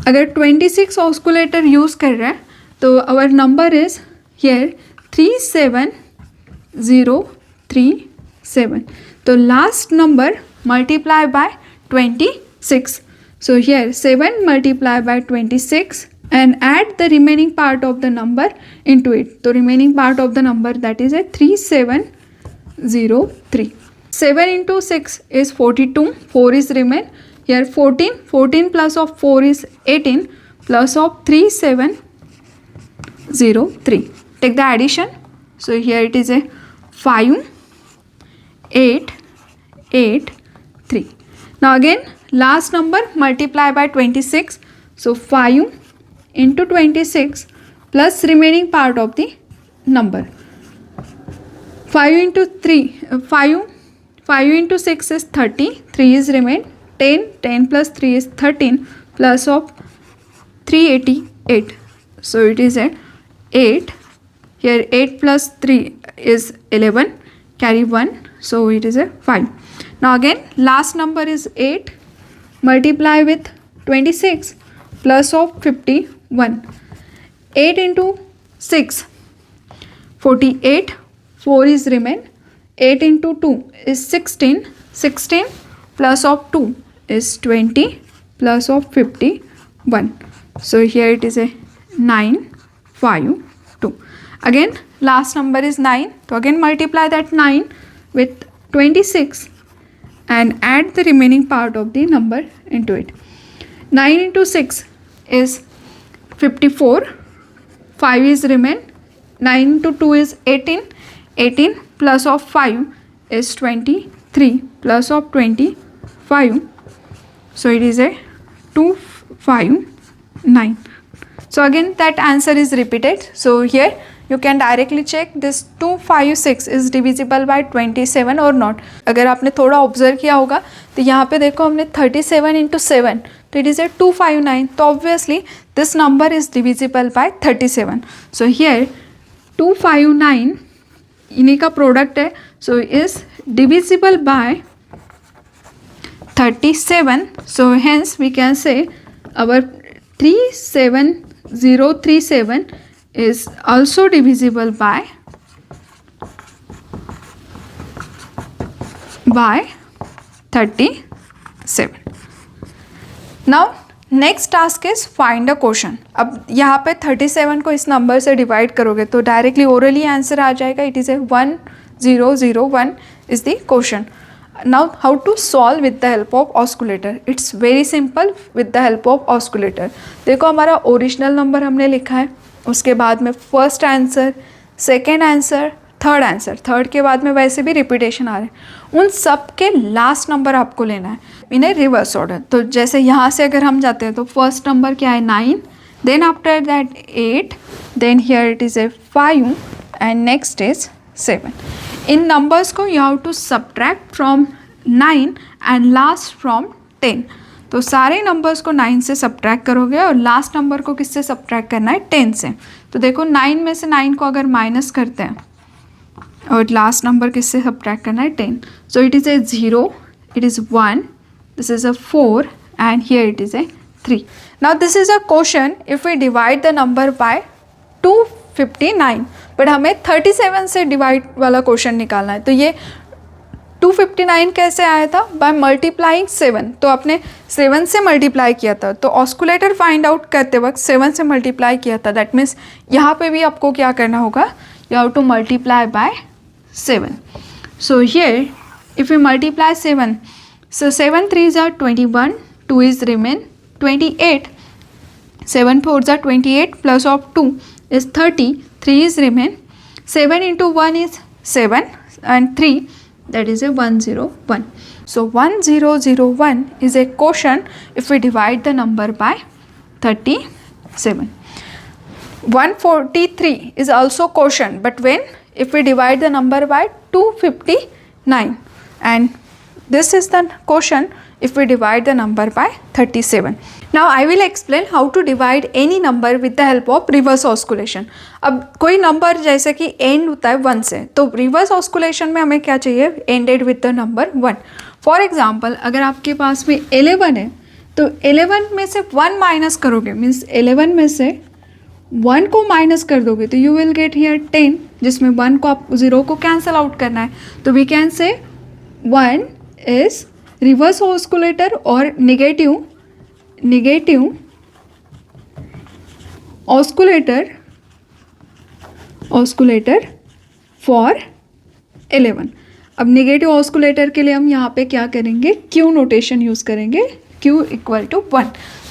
अगर 26 ऑस्कुलेटर यूज़ कर रहे हैं तो आवर नंबर इज़ हियर 37037। तो last number multiply bye 26। So here 7 multiply by 26 and add the remaining part of the number into it. So remaining part of the number, that is a 3703. 7 into 6 is 42, 4 is remain. Here 14 plus of 4 is 18 plus of 3703. Take the addition. So here it is a 5 8 8 3. Now again last number multiply by 26. So 5 into 26 plus remaining part of the number. 5 into 6 is 30, 3 is remain, 10 plus 3 is 13 plus of 388. So it is a 8. Here 8 plus 3 is 11, carry 1, so it is a 5. Now again last number is 8, multiply with 26 plus of 51. 8 into 6, 48, 4 is remain, 8 into 2 is 16, 16 plus of 2 is 20 plus of 51. So here it is a 9 5 2. Again last number is 9, so again multiply that 9 with 26 and add the remaining part of the number into it. 9 into 6 is 54, 5 is remain, 9 into 2 is 18, 18 plus of 5 is 23 plus of 25. So it is a 259. So again that answer is repeated. So here you can directly check this 256 is divisible by 27 or not. अगर आपने थोड़ा observe किया होगा तो यहाँ पे देखो हमने 37 into 7, तो it is a 259. तो obviously this number is divisible by 37. So here 259 इन्हीं का प्रोडक्ट है, so is divisible by 37. So hence we can say our 37037 is also divisible by 37. Now next task is find a question. अब यहाँ पे 37 को इस number से divide करोगे तो डायरेक्टली ओरली आंसर आ जाएगा। It is a 1001 is the question. Now how to solve with the help of osculator? It's very simple with the help of osculator. देखो हमारा ओरिजिनल नंबर हमने लिखा है, उसके बाद में first answer, second answer, third answer, third के बाद में वैसे भी रिपीटेशन आ रहे हैं, उन सब के लास्ट नंबर आपको लेना है इन ए रिवर्स ऑर्डर। तो जैसे यहाँ से अगर हम जाते हैं तो फर्स्ट नंबर क्या है 9, then after that 8, then here it is a 5 and next is 7। इन नंबर्स को you have to subtract from 9 and last from 10। तो सारे नंबर्स को 9 से सब्ट्रैक्ट करोगे और लास्ट नंबर को किससे सब्ट्रैक्ट करना है 10 से। तो देखो 9 में से 9 को अगर माइनस करते हैं और लास्ट नंबर किससे सब्ट्रैक्ट करना है 10। So it is a 0, it is 1, this is a 4 and here it is a 3। Now this is a question if we divide the number by 259, but हमें 37 से डिवाइड वाला question निकालना है। तो ये 259 कैसे आया था? By multiplying 7। तो आपने 7 से मल्टीप्लाई किया था, तो ऑस्कुलेटर फाइंड आउट करते वक्त 7 से मल्टीप्लाई किया था। दैट मीन्स यहाँ पे भी आपको क्या करना होगा, you have to multiply bye 7। So here if you multiply 7, so 7 3s are 21, 2 is remain 28, 7 4s are 28 plus of 2 is 30, 3 is remain, 7 into 1 is 7 and 3, that is a 101. So 1001 is a quotient if we divide the number by 37. 143 is also quotient, but when if we divide the number by 259, and this is the quotient if we divide the number by 37. Now I will explain how to divide any number with the help of reverse osculation. अब कोई number जैसे कि and होता है 1 से, तो reverse ऑस्कुलेशन में हमें क्या चाहिए, ended with the number 1. For example अगर आपके पास में 11 है, तो 11 में से 1 माइनस करोगे, मीन्स 11 में से 1 को माइनस कर दोगे तो यू विल गेट हियर 10, जिसमें 1 को आप 0 को कैंसिल आउट करना है. तो वी कैन से 1 इज रिवर्स ऑस्कुलेटर और नेगेटिव ऑस्कुलेटर फॉर 11. अब नेगेटिव ऑस्कुलेटर के लिए हम यहाँ पे क्या करेंगे, क्यू नोटेशन यूज़ करेंगे, क्यू इक्वल टू 1.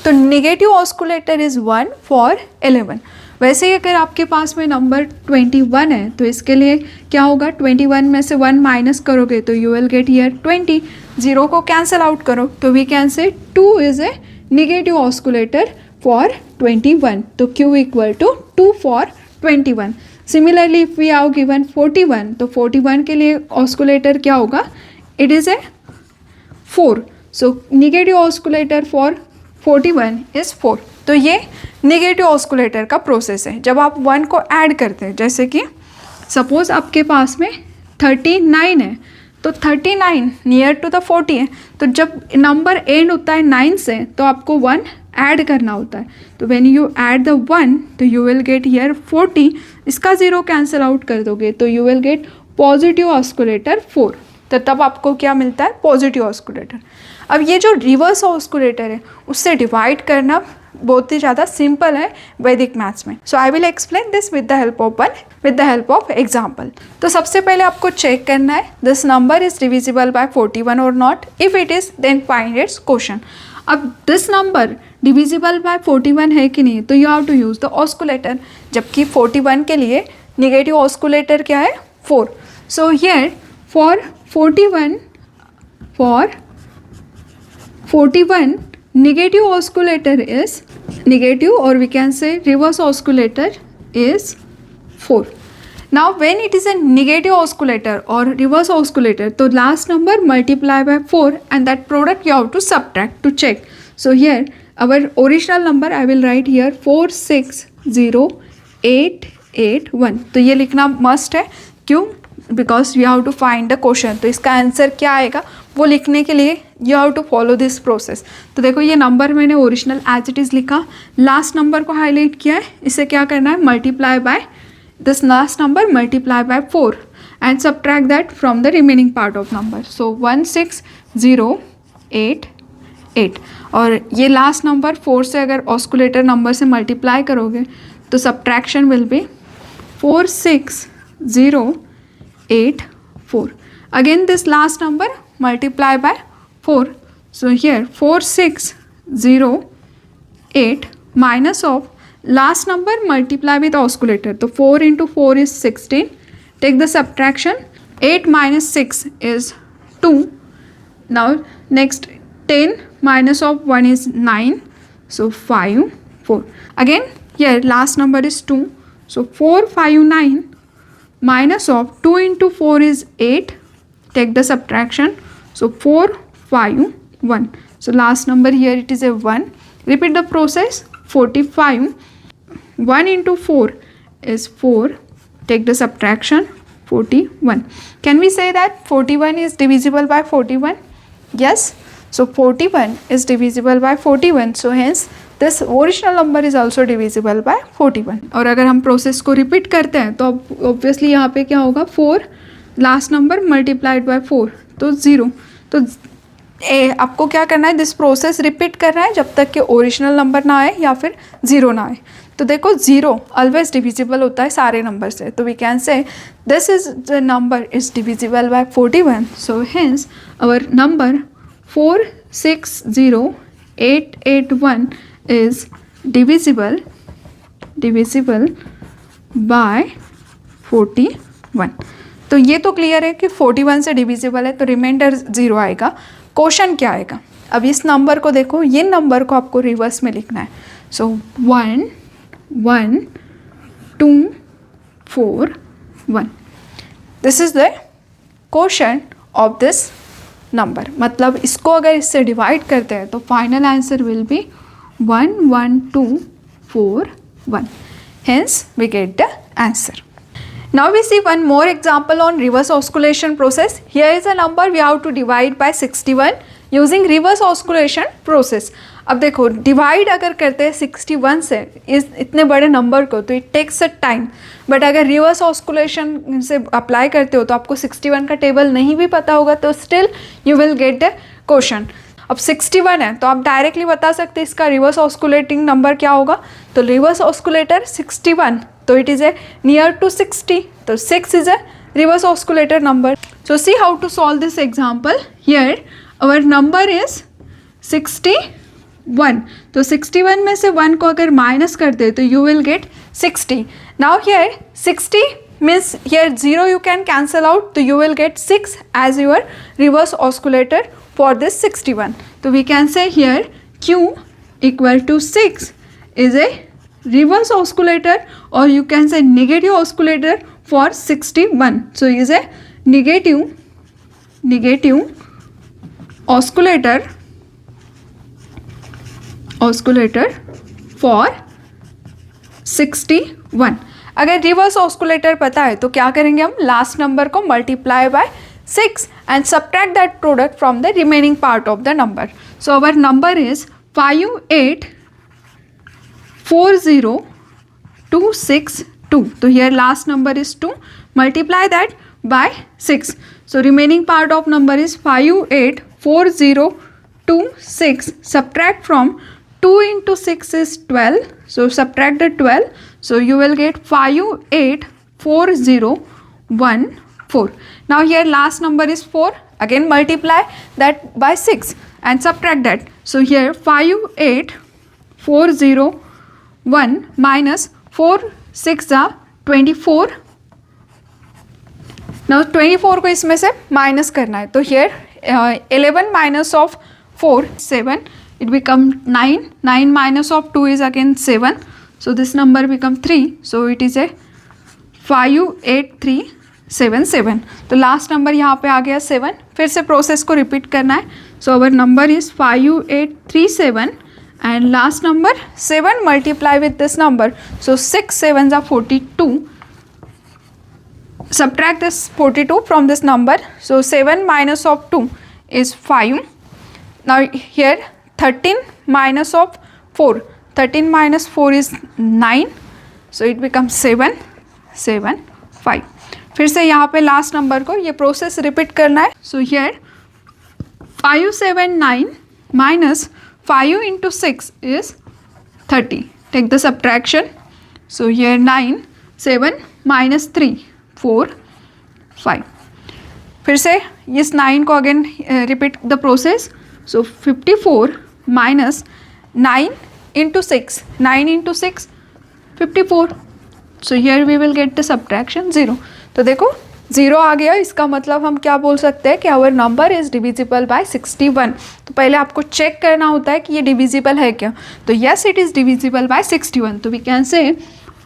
तो नेगेटिव ऑस्कुलेटर इज़ 1 फॉर 11. वैसे ही अगर आपके पास में नंबर 21 है तो इसके लिए क्या होगा, 21 में से 1 माइनस करोगे तो यू विल गेट हियर 20, 0 को कैंसिल आउट करो तो we can say 2 is a negative osculator for 21. तो Q equal to 2 for 21. Similarly if we are given 41, तो 41 के लिए ऑस्कुलेटर क्या होगा, it is a 4. So negative osculator for 41 is 4. तो ये नेगेटिव ऑस्कुलेटर का प्रोसेस है. जब आप 1 को ऐड करते हैं, जैसे कि सपोज आपके पास में 39 है, तो 39 नियर टू द 40 है, तो जब नंबर एंड होता है 9 से तो आपको 1 ऐड करना होता है. तो व्हेन यू ऐड द 1 तो यू विल गेट हियर 40, इसका 0 कैंसिल आउट कर दोगे तो यू विल गेट पॉजिटिव ऑस्कुलेटर 4. तो तब आपको क्या मिलता है, पॉजिटिव ऑस्कुलेटर. अब ये जो रिवर्स ऑस्कुलेटर है उससे डिवाइड करना बहुत ही ज़्यादा सिंपल है वैदिक मैथ्स में. So I will explain this with the help of example. तो सबसे पहले आपको चेक करना है this number is divisible by 41 और not. If it is then find its quotient. अब दिस नंबर डिविजिबल बाय 41 है कि नहीं, तो you have to use the osculator, जबकि 41 के लिए नेगेटिव ऑस्कुलेटर क्या है, 4. So here for 41 negative oscillator is negative, or we can say reverse oscillator is 4. Now when it is a negative oscillator or reverse oscillator, तो last number multiply by 4 and that product you have to subtract to check. So here our original number I will write here 460,881. तो ये लिखना must है, क्यों, because you have to find the question. तो इसका answer क्या आएगा वो लिखने के लिए you have to follow this process. तो देखो ये नंबर मैंने ओरिजिनल एज इट इज़ लिखा, लास्ट नंबर को हाईलाइट किया है, इसे क्या करना है, multiply by this last number, multiply by 4 and subtract that from the remaining part of number. So 16088. और ये लास्ट नंबर 4 से अगर ऑस्कुलेटर नंबर से मल्टीप्लाई करोगे तो subtraction will be 46084. Again this last number multiply by 4. So here 4608 minus of last number multiply with oscillator. So 4 into 4 is 16. Take the subtraction. 8 minus 6 is 2. Now next 10 minus of 1 is 9. So 5, 4. Again here last number is 2. So 459 minus of 2 into 4 is 8. Take the subtraction. So 4, 5, 1. So last number here it is a 1. Repeat the process. 45. 1 into 4 is 4. Take the subtraction. 41. Can we say that 41 is divisible by 41? Yes. So 41 is divisible by 41. So hence this original number is also divisible by 41. और अगर हम process को repeat करते हैं तो obviously यहाँ पे क्या होगा, 4 लास्ट नंबर मल्टीप्लाइड बाय 4, तो 0। तो आपको क्या करना है, दिस प्रोसेस रिपीट करना है जब तक कि ओरिजिनल नंबर ना आए या फिर 0 ना आए। तो देखो 0 ऑलवेज डिविजिबल होता है सारे नंबर से, तो we can say this is the number is divisible by 41। So hence our number 460881 is divisible by 41। तो ये तो क्लियर है कि 41 से डिविजिबल है, तो रिमाइंडर 0 आएगा। क्वेश्चन क्या आएगा, अब इस नंबर को देखो, ये नंबर को आपको रिवर्स में लिखना है। सो 1 1 2 4 1, this is the question of this number. मतलब इसको अगर इससे डिवाइड करते हैं तो final answer will be 1 1 2 4 1, hence we get the answer. Now we see one more example on reverse oscillation process. Here is a number we have to divide by 61 using reverse oscillation process. अब देखो divide अगर करते हैं 61 से इस इतने बड़े number को, तो it takes a time, but अगर रिवर्स ऑस्कुलेशन से अप्लाई करते हो तो आपको 61 का टेबल नहीं भी पता होगा तो still you will get the question. अब 61 है तो आप डायरेक्टली बता सकते हैं इसका रिवर्स ऑस्कुलेटिंग नंबर क्या होगा। तो रिवर्स ऑस्कुलेटर 61, तो it is a near to 60, तो 6 is a reverse osculator number. So see how to solve this example. Here our number is 61, तो 61 में से 1 को अगर माइनस कर दे तो you will gate 60। Now here 60 means here 0 you can cancel out, so you will get 6 as your reverse oscillator for this 61. So we can say here Q equal to 6 is a reverse oscillator, or you can say negative oscillator for 61. So is a negative oscillator for 61. अगर reverse ऑस्कुलेटर पता है तो क्या करेंगे हम, last number को multiply by 6 and subtract that product from the remaining part of the number. So our number is 5840262। तो here last number is 2, multiply that by 6। So remaining part of number is 5840226, subtract from 2 into 6 is 12, so subtract the 12, so you will get 5840114. Now here last number is 4, again multiply that by 6 and subtract that. So here 58401 minus 4 6 are 24. Now 24 को इसमें से minus करना है, तो here 11 minus of 4 7, it become 9 minus of 2 is again 7, so this number become 3, so it is a 58377. तो last number यहाँ पे आ गया 7, फिर से प्रोसेस को रिपीट करना है। So our number is 5837 and last number 7 multiply with this number, so 6 7s are 42, subtract this 42 from this number, so 7 minus of 2 is 5. Now here 13 minus of 4, 13 minus 4 is 9, so it becomes 7 7 5. फिर से यहाँ पे last number को ये process repeat करना है। So here 579 minus 5 into 6 is 30, take the subtraction. So here 9 7 minus 3 4 5। फिर से इस 9 को again repeat the process. So 54 minus 9 into 6, 9 into 6 54, so here we will get the subtraction 0. तो देखो 0 आ गया, इसका मतलब हम क्या बोल सकते हैं कि our number is divisible by 61। तो पहले आपको चेक करना होता है कि ये डिविजिबल है क्या, तो yes it is divisible by 61। तो वी कैन से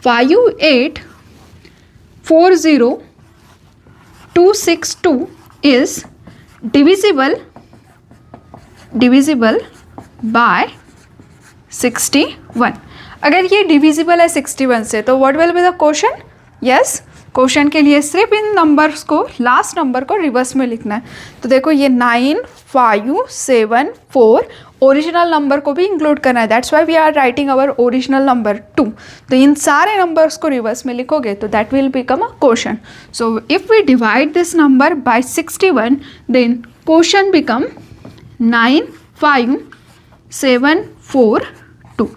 5840262 इज डिविजिबल बाय 61। अगर ये डिविजिबल है 61 से तो what will be the question, yes question के लिए सिर्फ इन नंबर्स को, लास्ट नंबर को रिवर्स में लिखना है। तो देखो ये 9, 5, 7, 4 ओरिजिनल नंबर को भी इंक्लूड करना है, that's why we are writing our original number 2। तो इन सारे नंबर्स को रिवर्स में लिखोगे तो that will become a question. So if we divide this number by 61 then question become 9, 5, 7, 4, 2।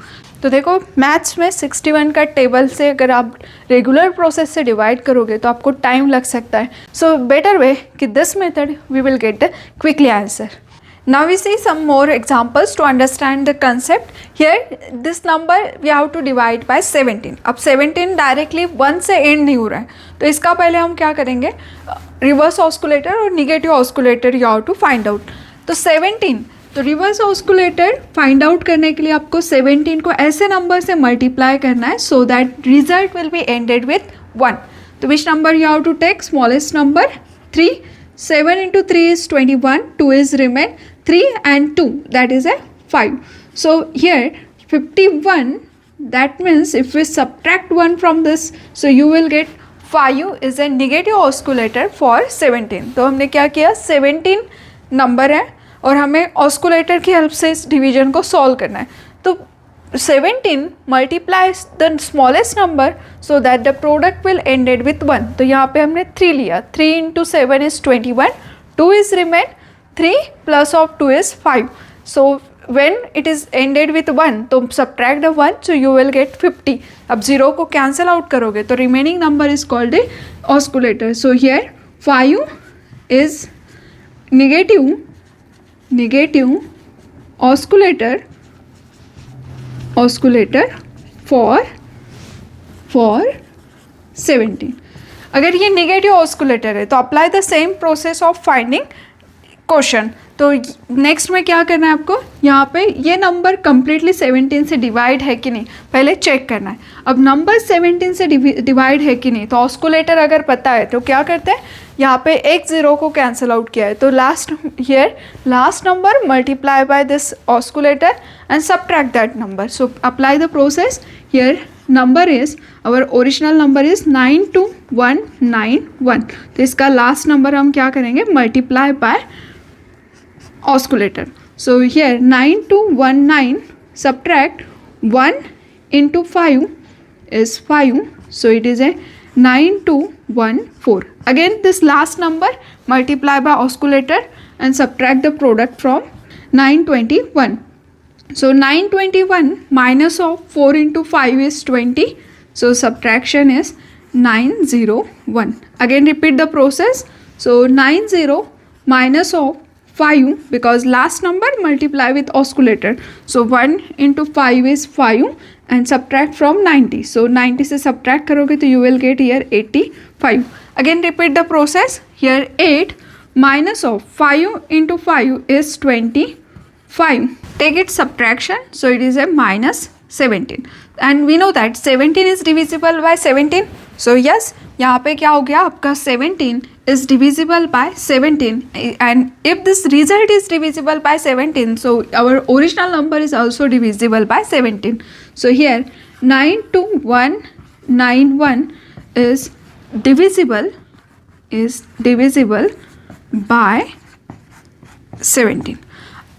तो देखो मैथ्स में 61 का टेबल से अगर आप रेगुलर प्रोसेस से डिवाइड करोगे तो आपको टाइम लग सकता है। सो बेटर वे कि this method we will get the quickly answer. Now we see some more examples to understand the concept. Here this number we have to divide by 17. अब 17 directly 1 से and नहीं हो रहा है, तो इसका पहले हम क्या करेंगे, रिवर्स ऑस्कुलेटर और negative osculator you have to find out. तो 17, तो रिवर्स ऑस्कुलेटर फाइंड आउट करने के लिए आपको 17 को ऐसे नंबर से मल्टीप्लाई करना है so that result will be ended with 1। तो which number you have to take, smallest number 3, 7 into 3 is 21, 2 is remain, 3 and 2 that is a 5. So here 51, that means if we subtract 1 from this, so you will get 5 is a negative oscillator for 17. तो हमने क्या किया, 17 number है और हमें ऑस्कुलेटर की help से इस डिवीजन को सॉल्व करना है। तो 17 multiplies the smallest number so that the product will ended with 1. तो यहाँ पे हमने 3 लिया, 3 into 7 is 21, 2 is remain, 3 plus of 2 is 5. So when it is ended with 1, तो subtract the 1, so you will get 50. अब 0 को cancel out करोगे तो remaining number is called a oscillator. So here 5 is negative oscillator for 17. अगर ये negative ऑस्कुलेटर है तो apply the same process of finding question. तो नेक्स्ट में क्या करना है आपको, यहाँ पे ये नंबर कम्प्लीटली 17 से डिवाइड है कि नहीं पहले चेक करना है। अब नंबर 17 से डिवाइड है कि नहीं, तो ऑस्कुलेटर अगर पता है तो क्या करते हैं, यहाँ पे एक 0 को कैंसिल आउट किया है तो last number multiply by this osculator and subtract that number. So apply the process. Here number is, our original number is 92191. तो इसका last number हम क्या करेंगे, multiply by oscillator. So here 9219 subtract 1 into 5 is 5. So it is a 9214. Again this last number multiply by oscillator and subtract the product from 921. So 921 minus of 4 into 5 is 20. So subtraction is 901. Again repeat the process. So 90 minus of 5 because last number multiply with oscillator. So 1 into 5 is 5 and subtract from 90. So 90 से subtract करोगे तो you will get here 85. Again repeat the process. Here 8 minus of 5 into 5 is 25. Take its subtraction, so it is a minus 17 and we know that 17 is divisible by 17. So yes, यहाँ पे क्या हो गया आपका 17 is divisible by 17 and if this result is divisible by 17, so our original number is also divisible by 17. So here 92191 is divisible by 17.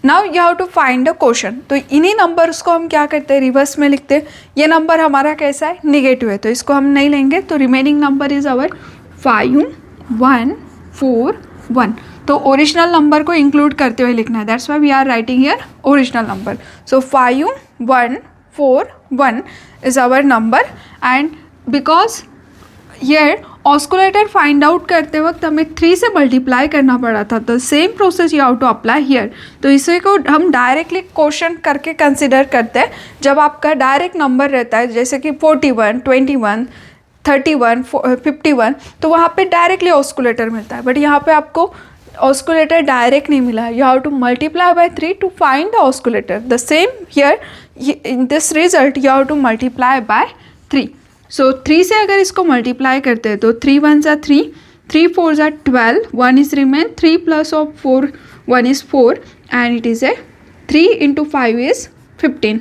Now you have to find a question. तो इन्हीं numbers को हम क्या करते हैं, reverse में लिखते हैं। ये नंबर हमारा कैसा है, निगेटिव है, तो इसको हम नहीं लेंगे। तो रिमेनिंग नंबर इज आवर 5141। तो ओरिजिनल नंबर को इंक्लूड करते हुए लिखना है, that's why we are writing here original number. So 5141 is our number and because ये ऑस्कुलेटर फाइंड आउट करते वक्त हमें 3 से मल्टीप्लाई करना पड़ा था, तो same process you have to apply here. तो इसी को हम डायरेक्टली क्वेश्चन करके कंसिडर करते हैं जब आपका डायरेक्ट नंबर रहता है, जैसे कि 41, 21, 31, 51, तो वहाँ पे डायरेक्टली ऑस्कुलेटर मिलता है। बट यहाँ पे आपको ऑस्कुलेटर डायरेक्ट नहीं मिला है, you have to multiply by 3 to find the osculator. The same here, in this result you have to multiply by 3। So 3 से अगर इसको मल्टीप्लाई करते हैं तो 3 1 ज़ा 3, 3 4 ज़ा 12, 1 is remain, 3 plus of 4 1 is 4 and it is a 3 into 5 is 15.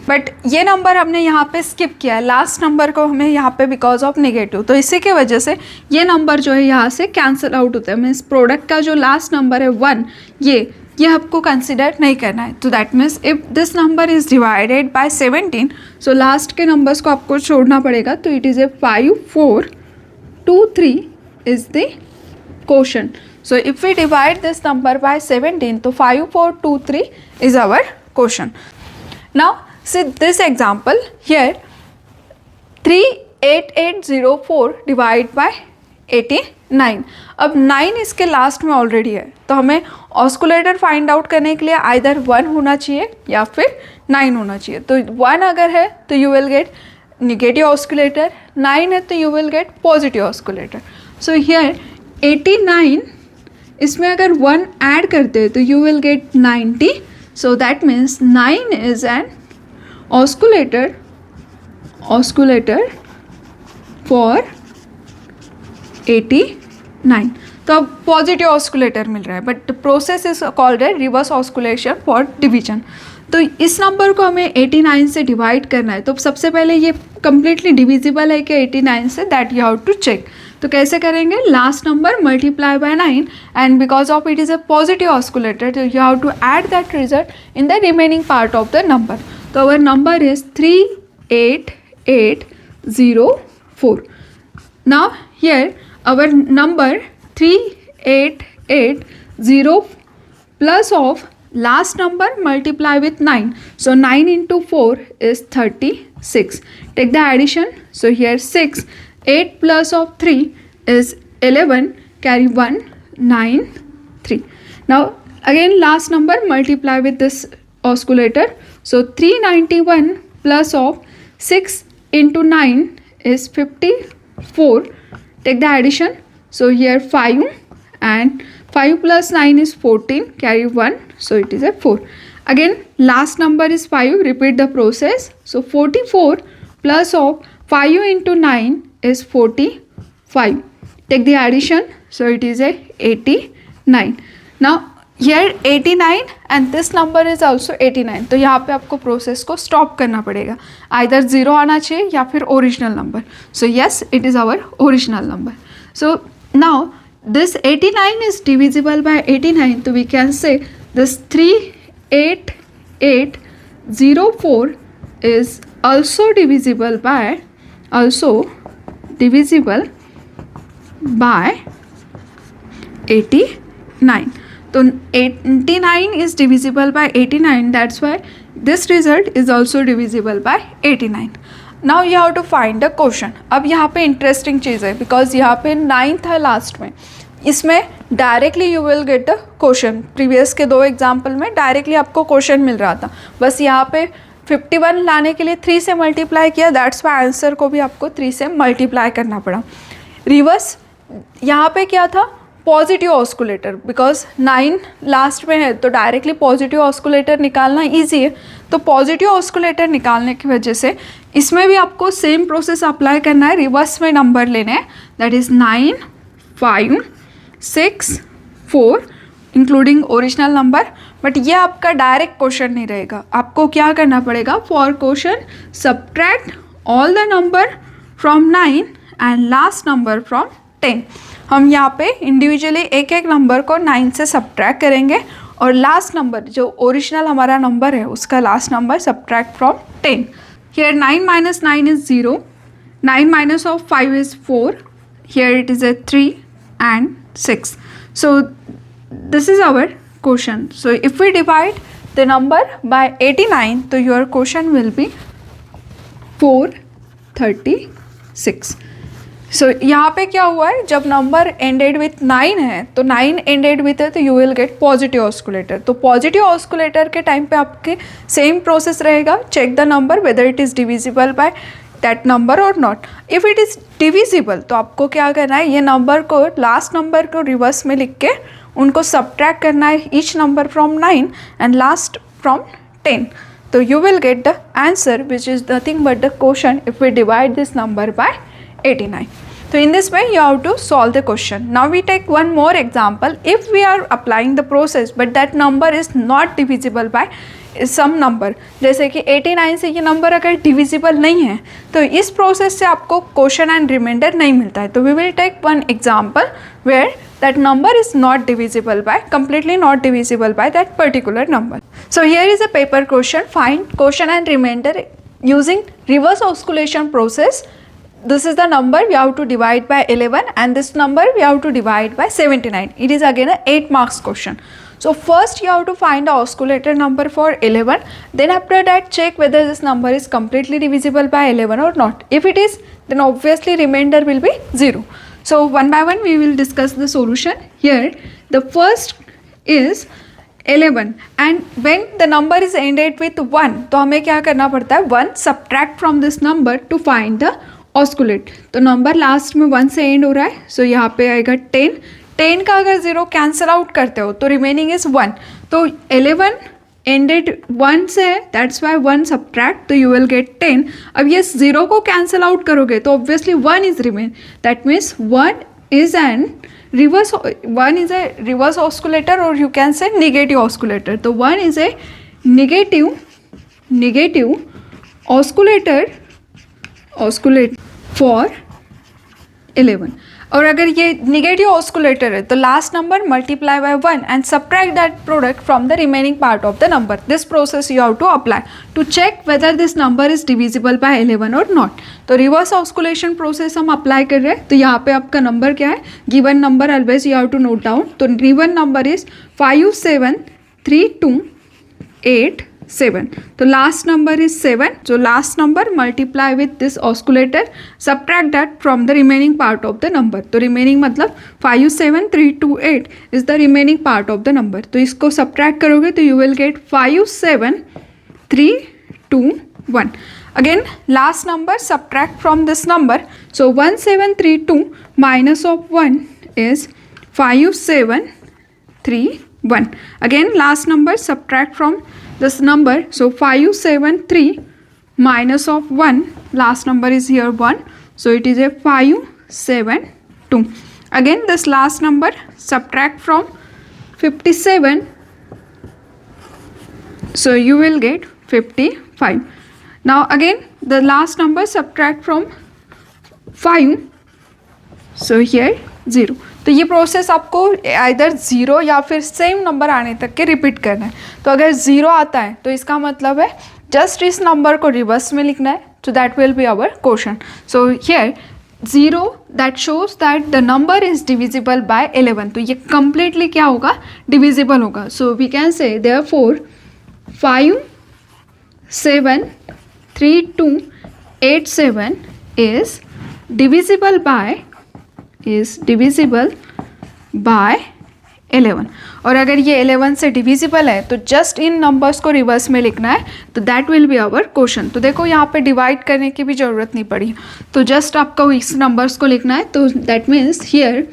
But ये number हमने यहाँ पे स्किप किया है, लास्ट नंबर को हमें यहाँ पे बिकॉज ऑफ नेगेटिव, तो इसी के वजह से ये नंबर जो है यहाँ से कैंसिल आउट होता है। मीन्स प्रोडक्ट का जो लास्ट नंबर है 1, ये आपको कंसिडर नहीं करना है। तो that means if this number is divided by 17, so last के नंबर्स को आपको छोड़ना पड़ेगा। तो it is a 5, 4, 2, 3 is the quotient. So if we divide this number by 17, तो 5, 4, 2, 3 is our quotient. Now see this example here, 38804 divide by 89. अब 9 इसके last में ऑलरेडी है, तो हमें ऑस्कुलेटर फाइंड आउट करने के लिए आइदर 1 होना चाहिए या फिर 9 होना चाहिए. तो 1 अगर है तो you will get negative osculator, 9 है तो you will get positive osculator. So here 89, इसमें अगर 1 ऐड करते हैं तो you will get 90. So that means 9 is an osculator for 89. तो अब पॉजिटिव ऑस्कुलेटर मिल रहा है, बट प्रोसेस इज कॉल्ड है रिवर्स ऑस्कुलेशन फॉर डिवीजन. तो इस नंबर को हमें 89 से डिवाइड करना है. तो सबसे पहले ये कम्प्लीटली डिविजिबल है कि 89 से, that you have to check. तो कैसे करेंगे, last number multiply by 9 and because of it is a positive osculator तो you have to add that result in the remaining part of the number. तो our number is 38804. Now here our number 3880 plus of last number multiply with 9. So 9 into 4 is 36. Take the addition. So here 6, 8 plus of 3 is 11. Carry 1, 9, 3. Now again last number multiply with this oscillator. So 391 plus of 6 into 9 is 54. Take the addition. So here 5 and 5 plus 9 is 14. Carry 1. So it is a 4. Again last number is 5. Repeat the process. So 44 plus of 5 into 9 is 45. Take the addition. So it is a 89. Now here 89 and this number is also 89. तो यहाँ पे आपको process को stop करना पड़ेगा. Either 0 आना चाहिए या फिर original number. So yes, it is our original number. So now this 89 is divisible by 89. So we can say this 38804 is also divisible by 89. So 89 is divisible by 89. That's why this result is also divisible by 89. Now you have to find the quotient. अब यहाँ पे interesting चीज़ है, because यहाँ पे 9 था last में, इसमें directly you will get the quotient. Previous के 2 एग्जाम्पल में डायरेक्टली आपको क्वोशंट मिल रहा था, बस यहाँ पे 51 लाने के लिए 3 से मल्टीप्लाई किया. दैट्स वाई आंसर को भी आपको 3 से मल्टीप्लाई करना पड़ा. रिवर्स यहाँ पे क्या था, पॉजिटिव ऑस्कुलेटर, बिकॉज 9 लास्ट में है तो डायरेक्टली पॉजिटिव ऑस्कुलेटर निकालना ईजी है. तो पॉजिटिव ऑस्कुलेटर निकालने की वजह से इसमें भी आपको सेम प्रोसेस अप्लाई करना है. रिवर्स में नंबर लेने हैं, that is 9, 5, 6, 4 including original number. But ये आपका डायरेक्ट क्वेश्चन नहीं रहेगा. आपको क्या करना पड़ेगा, for question subtract all the number from 9 and last number from 10. हम यहाँ पे इंडिविजुअली एक एक नंबर को 9 से सब्ट्रैक्ट करेंगे और लास्ट नंबर जो ओरिजिनल हमारा नंबर है उसका last number subtract from 10. Here 9 minus 9 is 0. 9 minus of 5 is 4. Here it is a 3 and 6. So this is our quotient. So if we divide the number by 89, so your quotient will be 436. सो यहाँ पे क्या हुआ है, जब number ended with 9 है तो 9 ended with है तो you will get positive osculator. तो पॉजिटिव ऑस्कुलेटर के टाइम पे आपके सेम प्रोसेस रहेगा, check the number whether it is divisible by that number और not. If it is divisible तो आपको क्या करना है, ये नंबर को लास्ट नंबर को रिवर्स में लिख के उनको सब्ट्रैक्ट करना है, each number from 9 and last from 10. तो you will get the answer which is nothing but the quotient if we divide this number by 89. So in this way you have to solve the question. Now we take one more example. If we are applying the process but that number is not divisible by some number, जैसे कि 89 से ये number अगर divisible नहीं है तो इस process से आपको क्वोशंट एंड रिमाइंडर नहीं मिलता है. तो we will take one example where that number is not divisible by, completely not divisible by that particular number. So here is a paper question. Find quotient and remainder using reverse oscillation process. This is the number we have to divide by 11 and this number we have to divide by 79. It is again a 8 marks question. So first you have to find the oscillator number for 11. Then after that check whether this number is completely divisible by 11 or not. If it is, then obviously remainder will be 0. So one by one we will discuss the solution. Here the first is 11 and when the number is ended with 1 तो हमें क्या करना पड़ता है, 1 subtract from this number to find the oscillate. तो number last में 1 से and हो रहा है, सो यहाँ पे आएगा 10. 10 का अगर 0 कैंसिल आउट करते हो तो रिमेनिंग इज 1. तो 11 एंडेड 1 से है, दैट्स वाई 1 सबट्रैक्ट, तो यू विल गेट 10. अब ये 0 को कैंसिल आउट करोगे तो obviously 1 is remain, that means 1 is a reverse oscillator or you can say negative oscillator. तो 1 is a negative oscillator for 11. और अगर ये निगेटिव ऑस्कुलेटर है तो last number multiply by 1 and subtract that product from the remaining part of the number. This process you have to apply to check whether this number is divisible by 11 और not. तो reverse osculation process हम apply कर रहे हैं. तो यहाँ पे आपका नंबर क्या है, given number always you have to note down. तो गिवन नंबर इज 573287. तो last number is 7. So last number multiply with this oscillator, subtract that from the remaining part of the number. तो remaining मतलब 57328 is the remaining part of the number. तो इसको subtract करोगे तो you will get 57321. Again last number subtract from this number. So 1732 minus of 1 is 5731. Again last number subtract from this number. So 573 minus of 1, last number is here 1, so it is a 572. Again this last number subtract from 57, so you will get 55. Now again the last number subtract from 5, so here 0. तो ये process आपको either 0 या फिर same number आने तक के repeat करना है. तो अगर 0 आता है तो इसका मतलब है जस्ट इस नंबर को रिवर्स में लिखना है, तो that will be our quotient. So here 0 that shows that the number is divisible by 11. तो ये कंप्लीटली क्या होगा, डिविजिबल होगा. So we can say therefore 573287 is divisible by 11. और अगर ये 11 से डिविजिबल है तो जस्ट इन नंबर्स को रिवर्स में लिखना है, तो that will be our quotient. तो देखो यहाँ पे डिवाइड करने की भी ज़रूरत नहीं पड़ी, तो जस्ट आपको इस नंबर्स को लिखना है. तो that means here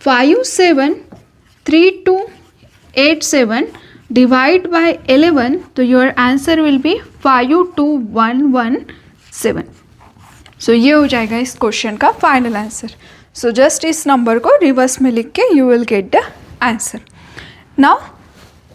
573287 divide by 11, तो योर आंसर विल बी 52117. सो ये हो जाएगा इस क्वेश्चन का फाइनल आंसर. सो जस्ट इस नंबर को रिवर्स में लिख के you will get the answer. Now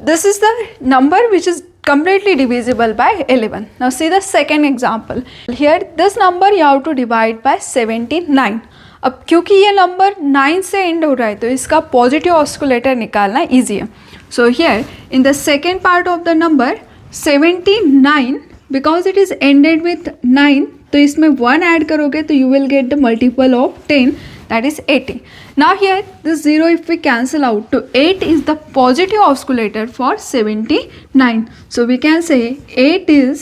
this is the number which is completely divisible by 11. Now see the second example. Here this number you have to divide by 79. अब क्योंकि ये number 9 से and हो रहा है तो इसका पॉजिटिव ऑस्कुलेटर निकालना ईजी है. So here in the second part of the number 79, because it is ended with 9, तो इसमें 1 ऐड करोगे तो you will get the multiple of 10, that is 80. Now here this 0 if we cancel out, to 8 is the positive oscillator for 79. So we can say 8 is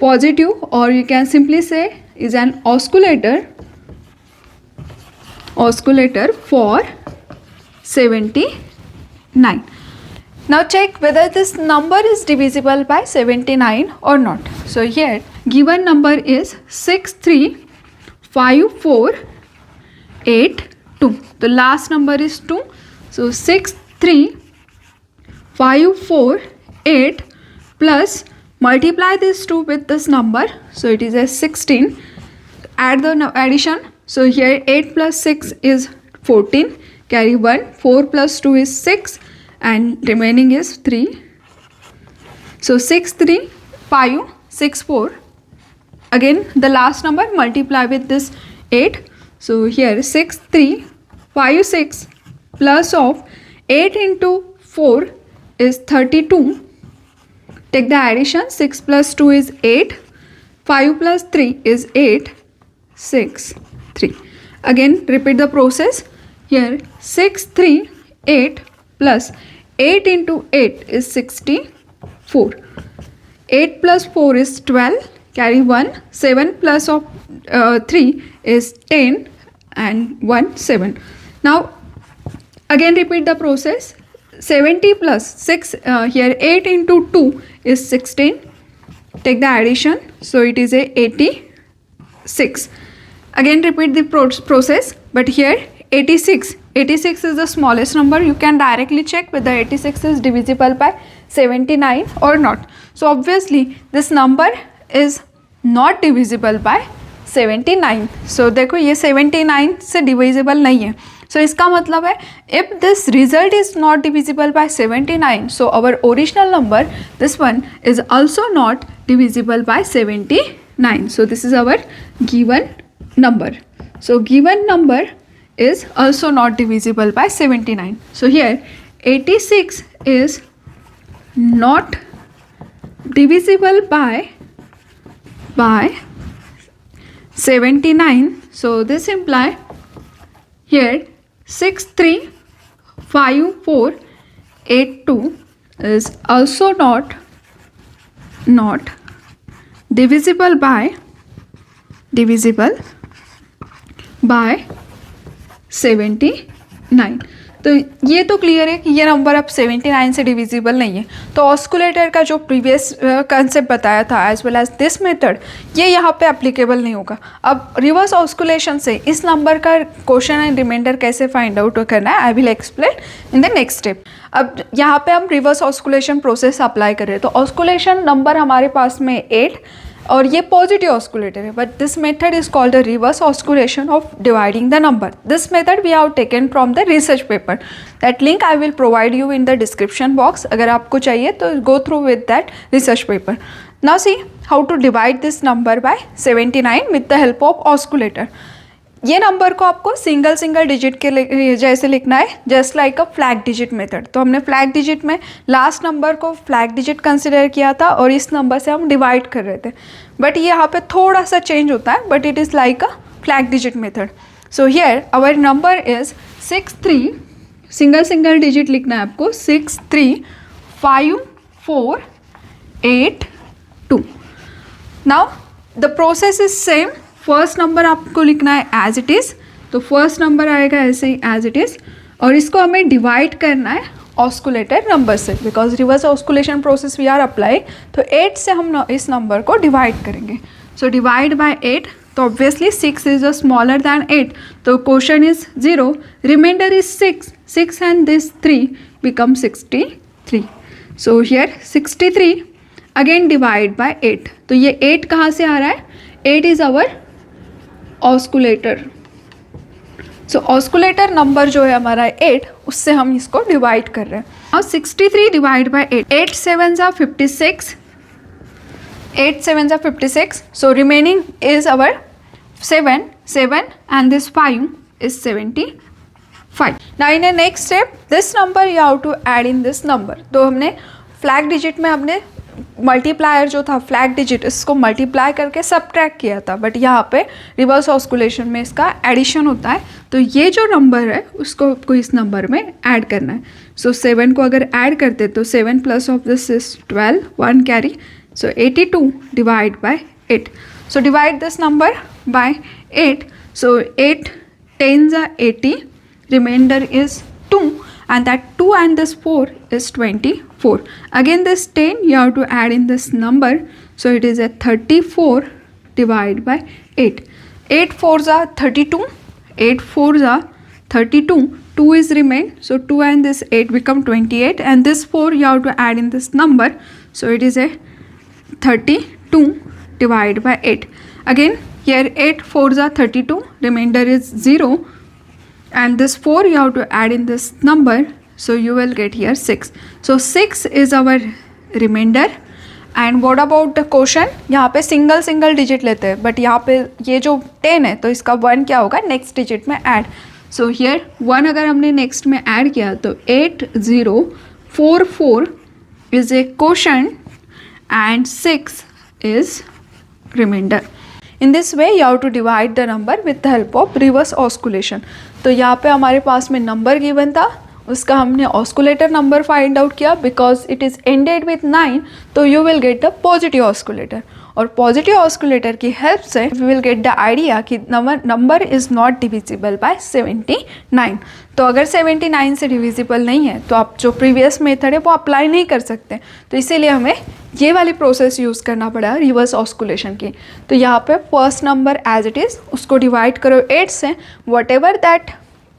positive, or you can simply say is an oscillator for 79. Now check whether this number is divisible by 79 or not. So here given number is 63548. The last number is 2. So 63548 plus multiply this 2 with this number. So it is a 16. Add the addition So here 8 plus 6 is 14, carry 1, 4 plus 2 is 6 and remaining is 3. So 6 3, 5, 6 4. Again the last number multiply with this 8. So here 6 3, 5 6 plus of 8 into 4 is 32. Take the addition, 6 plus 2 is 8, 5 plus 3 is 8, 6 3. Again repeat the process. Here 6 3 8 plus 8 into 8 is 64. 8 plus 4 is 12, carry 1, 7 plus of 3 is 10 and 1 7. Now again repeat the process. 70 plus 6, here 8 into 2 is 16. Take the addition, so it is a 86. Again repeat the process, but here 86. 86 is the smallest number. You can directly check whether 86 is divisible by 79 or not. So obviously this number is not divisible by 79. So देखो ये 79 से divisible नहीं है. So इसका मतलब है if this result is not divisible by 79, so our original number, this one, is also not divisible by 79. So this is our given number. So given number is also not divisible by 79. So here 86 is not divisible by 79. So this imply here 6 3 5 4 8 2 is also not divisible by 79. तो ये तो clear है कि ये number अब 79 से divisible नहीं है. तो ऑस्कुलेटर का जो प्रीवियस कंसेप्ट बताया था as well as this method, ये यहाँ पे एप्लीकेबल नहीं होगा. अब रिवर्स ऑस्कुलेशन से इस नंबर का क्वेश्चन एंड रिमाइंडर कैसे फाइंड आउट करना है, I will explain in the next step. अब यहाँ पे हम रिवर्स ऑस्कुलेशन प्रोसेस अप्लाई कर रहे हैं. तो ऑस्कुलेशन नंबर हमारे पास में 8 और ये पॉजिटिव ऑस्कुलेटर है, but this method is called the reverse osculation of dividing the number. This method we have taken from the research paper. That link I will provide you in the description box. अगर आपको चाहिए तो go through with that research paper. Now see how to divide this number by 79 with the help of osculator. ये number को आपको single digit के जैसे लिखना है, just like a flag digit method. तो हमने फ्लैग डिजिट में लास्ट नंबर को फ्लैग डिजिट कंसिडर किया था और इस नंबर से हम डिवाइड कर रहे थे. बट ये यहाँ पे थोड़ा सा चेंज होता है, but it is like a flag digit method. So here our number is 6 3, single digit लिखना है आपको, 6 3 5 4 8 2. Now the process is same. First number आपको लिखना है एज इट इज़, तो फर्स्ट नंबर आएगा ऐसे ही एज इट इज़, और इसको हमें डिवाइड करना है ऑस्कुलेटर नंबर से, because reverse osculation process we are apply. तो 8 से हम इस नंबर को डिवाइड करेंगे. सो डिवाइड बाय 8, तो obviously 6 is a smaller than 8, तो question is 0, reminder is 6 and this 3 become 63. So here 63 again divide by 8. तो ये 8 कहाँ से आ रहा है? 8 इज आवर ऑस्कुलेटर. सो ऑस्कुलेटर नंबर जो है हमारा 8, उससे हम इसको डिवाइड कर रहे हैं. और 63 divide by 8, 8 7 are 56, 8 7 are 56. So remaining is our 7 and this 5 is 75. Now in the next step, this number you have to add in this number. तो हमने फ्लैग डिजिट में हमने मल्टीप्लायर जो था फ्लैग डिजिट, इसको मल्टीप्लाई करके subtract किया था, बट यहाँ पे रिवर्स ऑस्कुलेशन में इसका एडिशन होता है. तो ये जो नंबर है उसको आपको इस नंबर में ऐड करना है. सो 7 को अगर ऐड करते तो 7 plus of this is 12, 1 carry, so 82 divide by 8. So divide this number bye 8. So 8 10s are 80, remainder is 2, and that 2 and this 4 is 24. Again this 10 you have to add in this number, so it is a 34 divided by 8. 8 4s are 32, 8 4s are 32, 2 is remain, so 2 and this 8 become 28, and this 4 you have to add in this number, so it is a 32 divided by 8. Again here 8 4s are 32, remainder is 0, and this 4 you have to add in this number, so you will get here 6. So 6 is our remainder. And what about the quotient, यहाँ पे single digit लेते हैं, but यहाँ पे ये जो 10 है तो इसका 1 क्या होगा नेक्स्ट डिजिट में ऐड. सो हियर 1 अगर हमने नेक्स्ट में ऐड किया तो 8044 is a quotient and 6 is remainder. In this way you have to divide the number with the help of reverse osculation. तो यहाँ पे हमारे पास में नंबर गिवन था, उसका हमने ऑस्कुलेटर नंबर फाइंड आउट किया. Because it is ended with 9 तो you will get the positive osculator, और पॉजिटिव ऑस्कुलेटर की हेल्प से we will get the idea कि number is not divisible by 79. तो अगर 79 से डिविजिबल नहीं है तो आप जो प्रीवियस मेथड है वो अप्लाई नहीं कर सकते. तो इसीलिए हमें ये वाली प्रोसेस यूज़ करना पड़ा रिवर्स ऑस्कुलेशन की. तो यहाँ पे first number as it is उसको डिवाइड करो 8 से, whatever that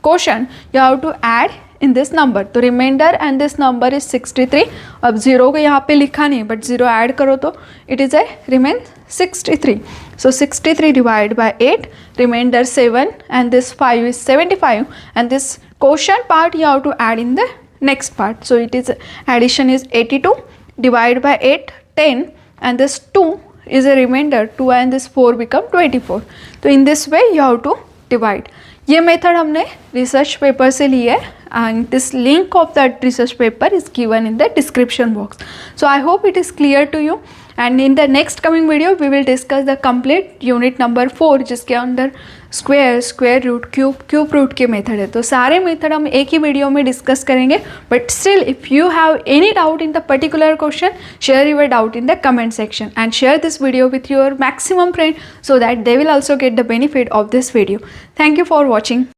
quotient you have to add in this number. तो remainder and this number is 63. अब 0 को यहाँ पे लिखा नहीं बट 0 ऐड करो तो it is a remain 63. So 63 divide by 8, reminder 7 and this 5 is 75 and this quotient part you have to add in the next part. So it is addition is 82 divide by 8 10 and this 2 is a remainder 2 and this 4 become 24. तो in this way you have to divide. ये method हमने research paper से ली है and this link of that research paper is given in the description box. So I hope it is clear to you, and in the next coming video we will discuss the complete unit number 4 जिसके अंदर square root cube root के method है. तो सारे method हम एक ही video में discuss करेंगे. But still if you have any doubt in the particular question, share your doubt in the comment section and share this video with your maximum friend so that they will also get the benefit of this video. Thank you for watching.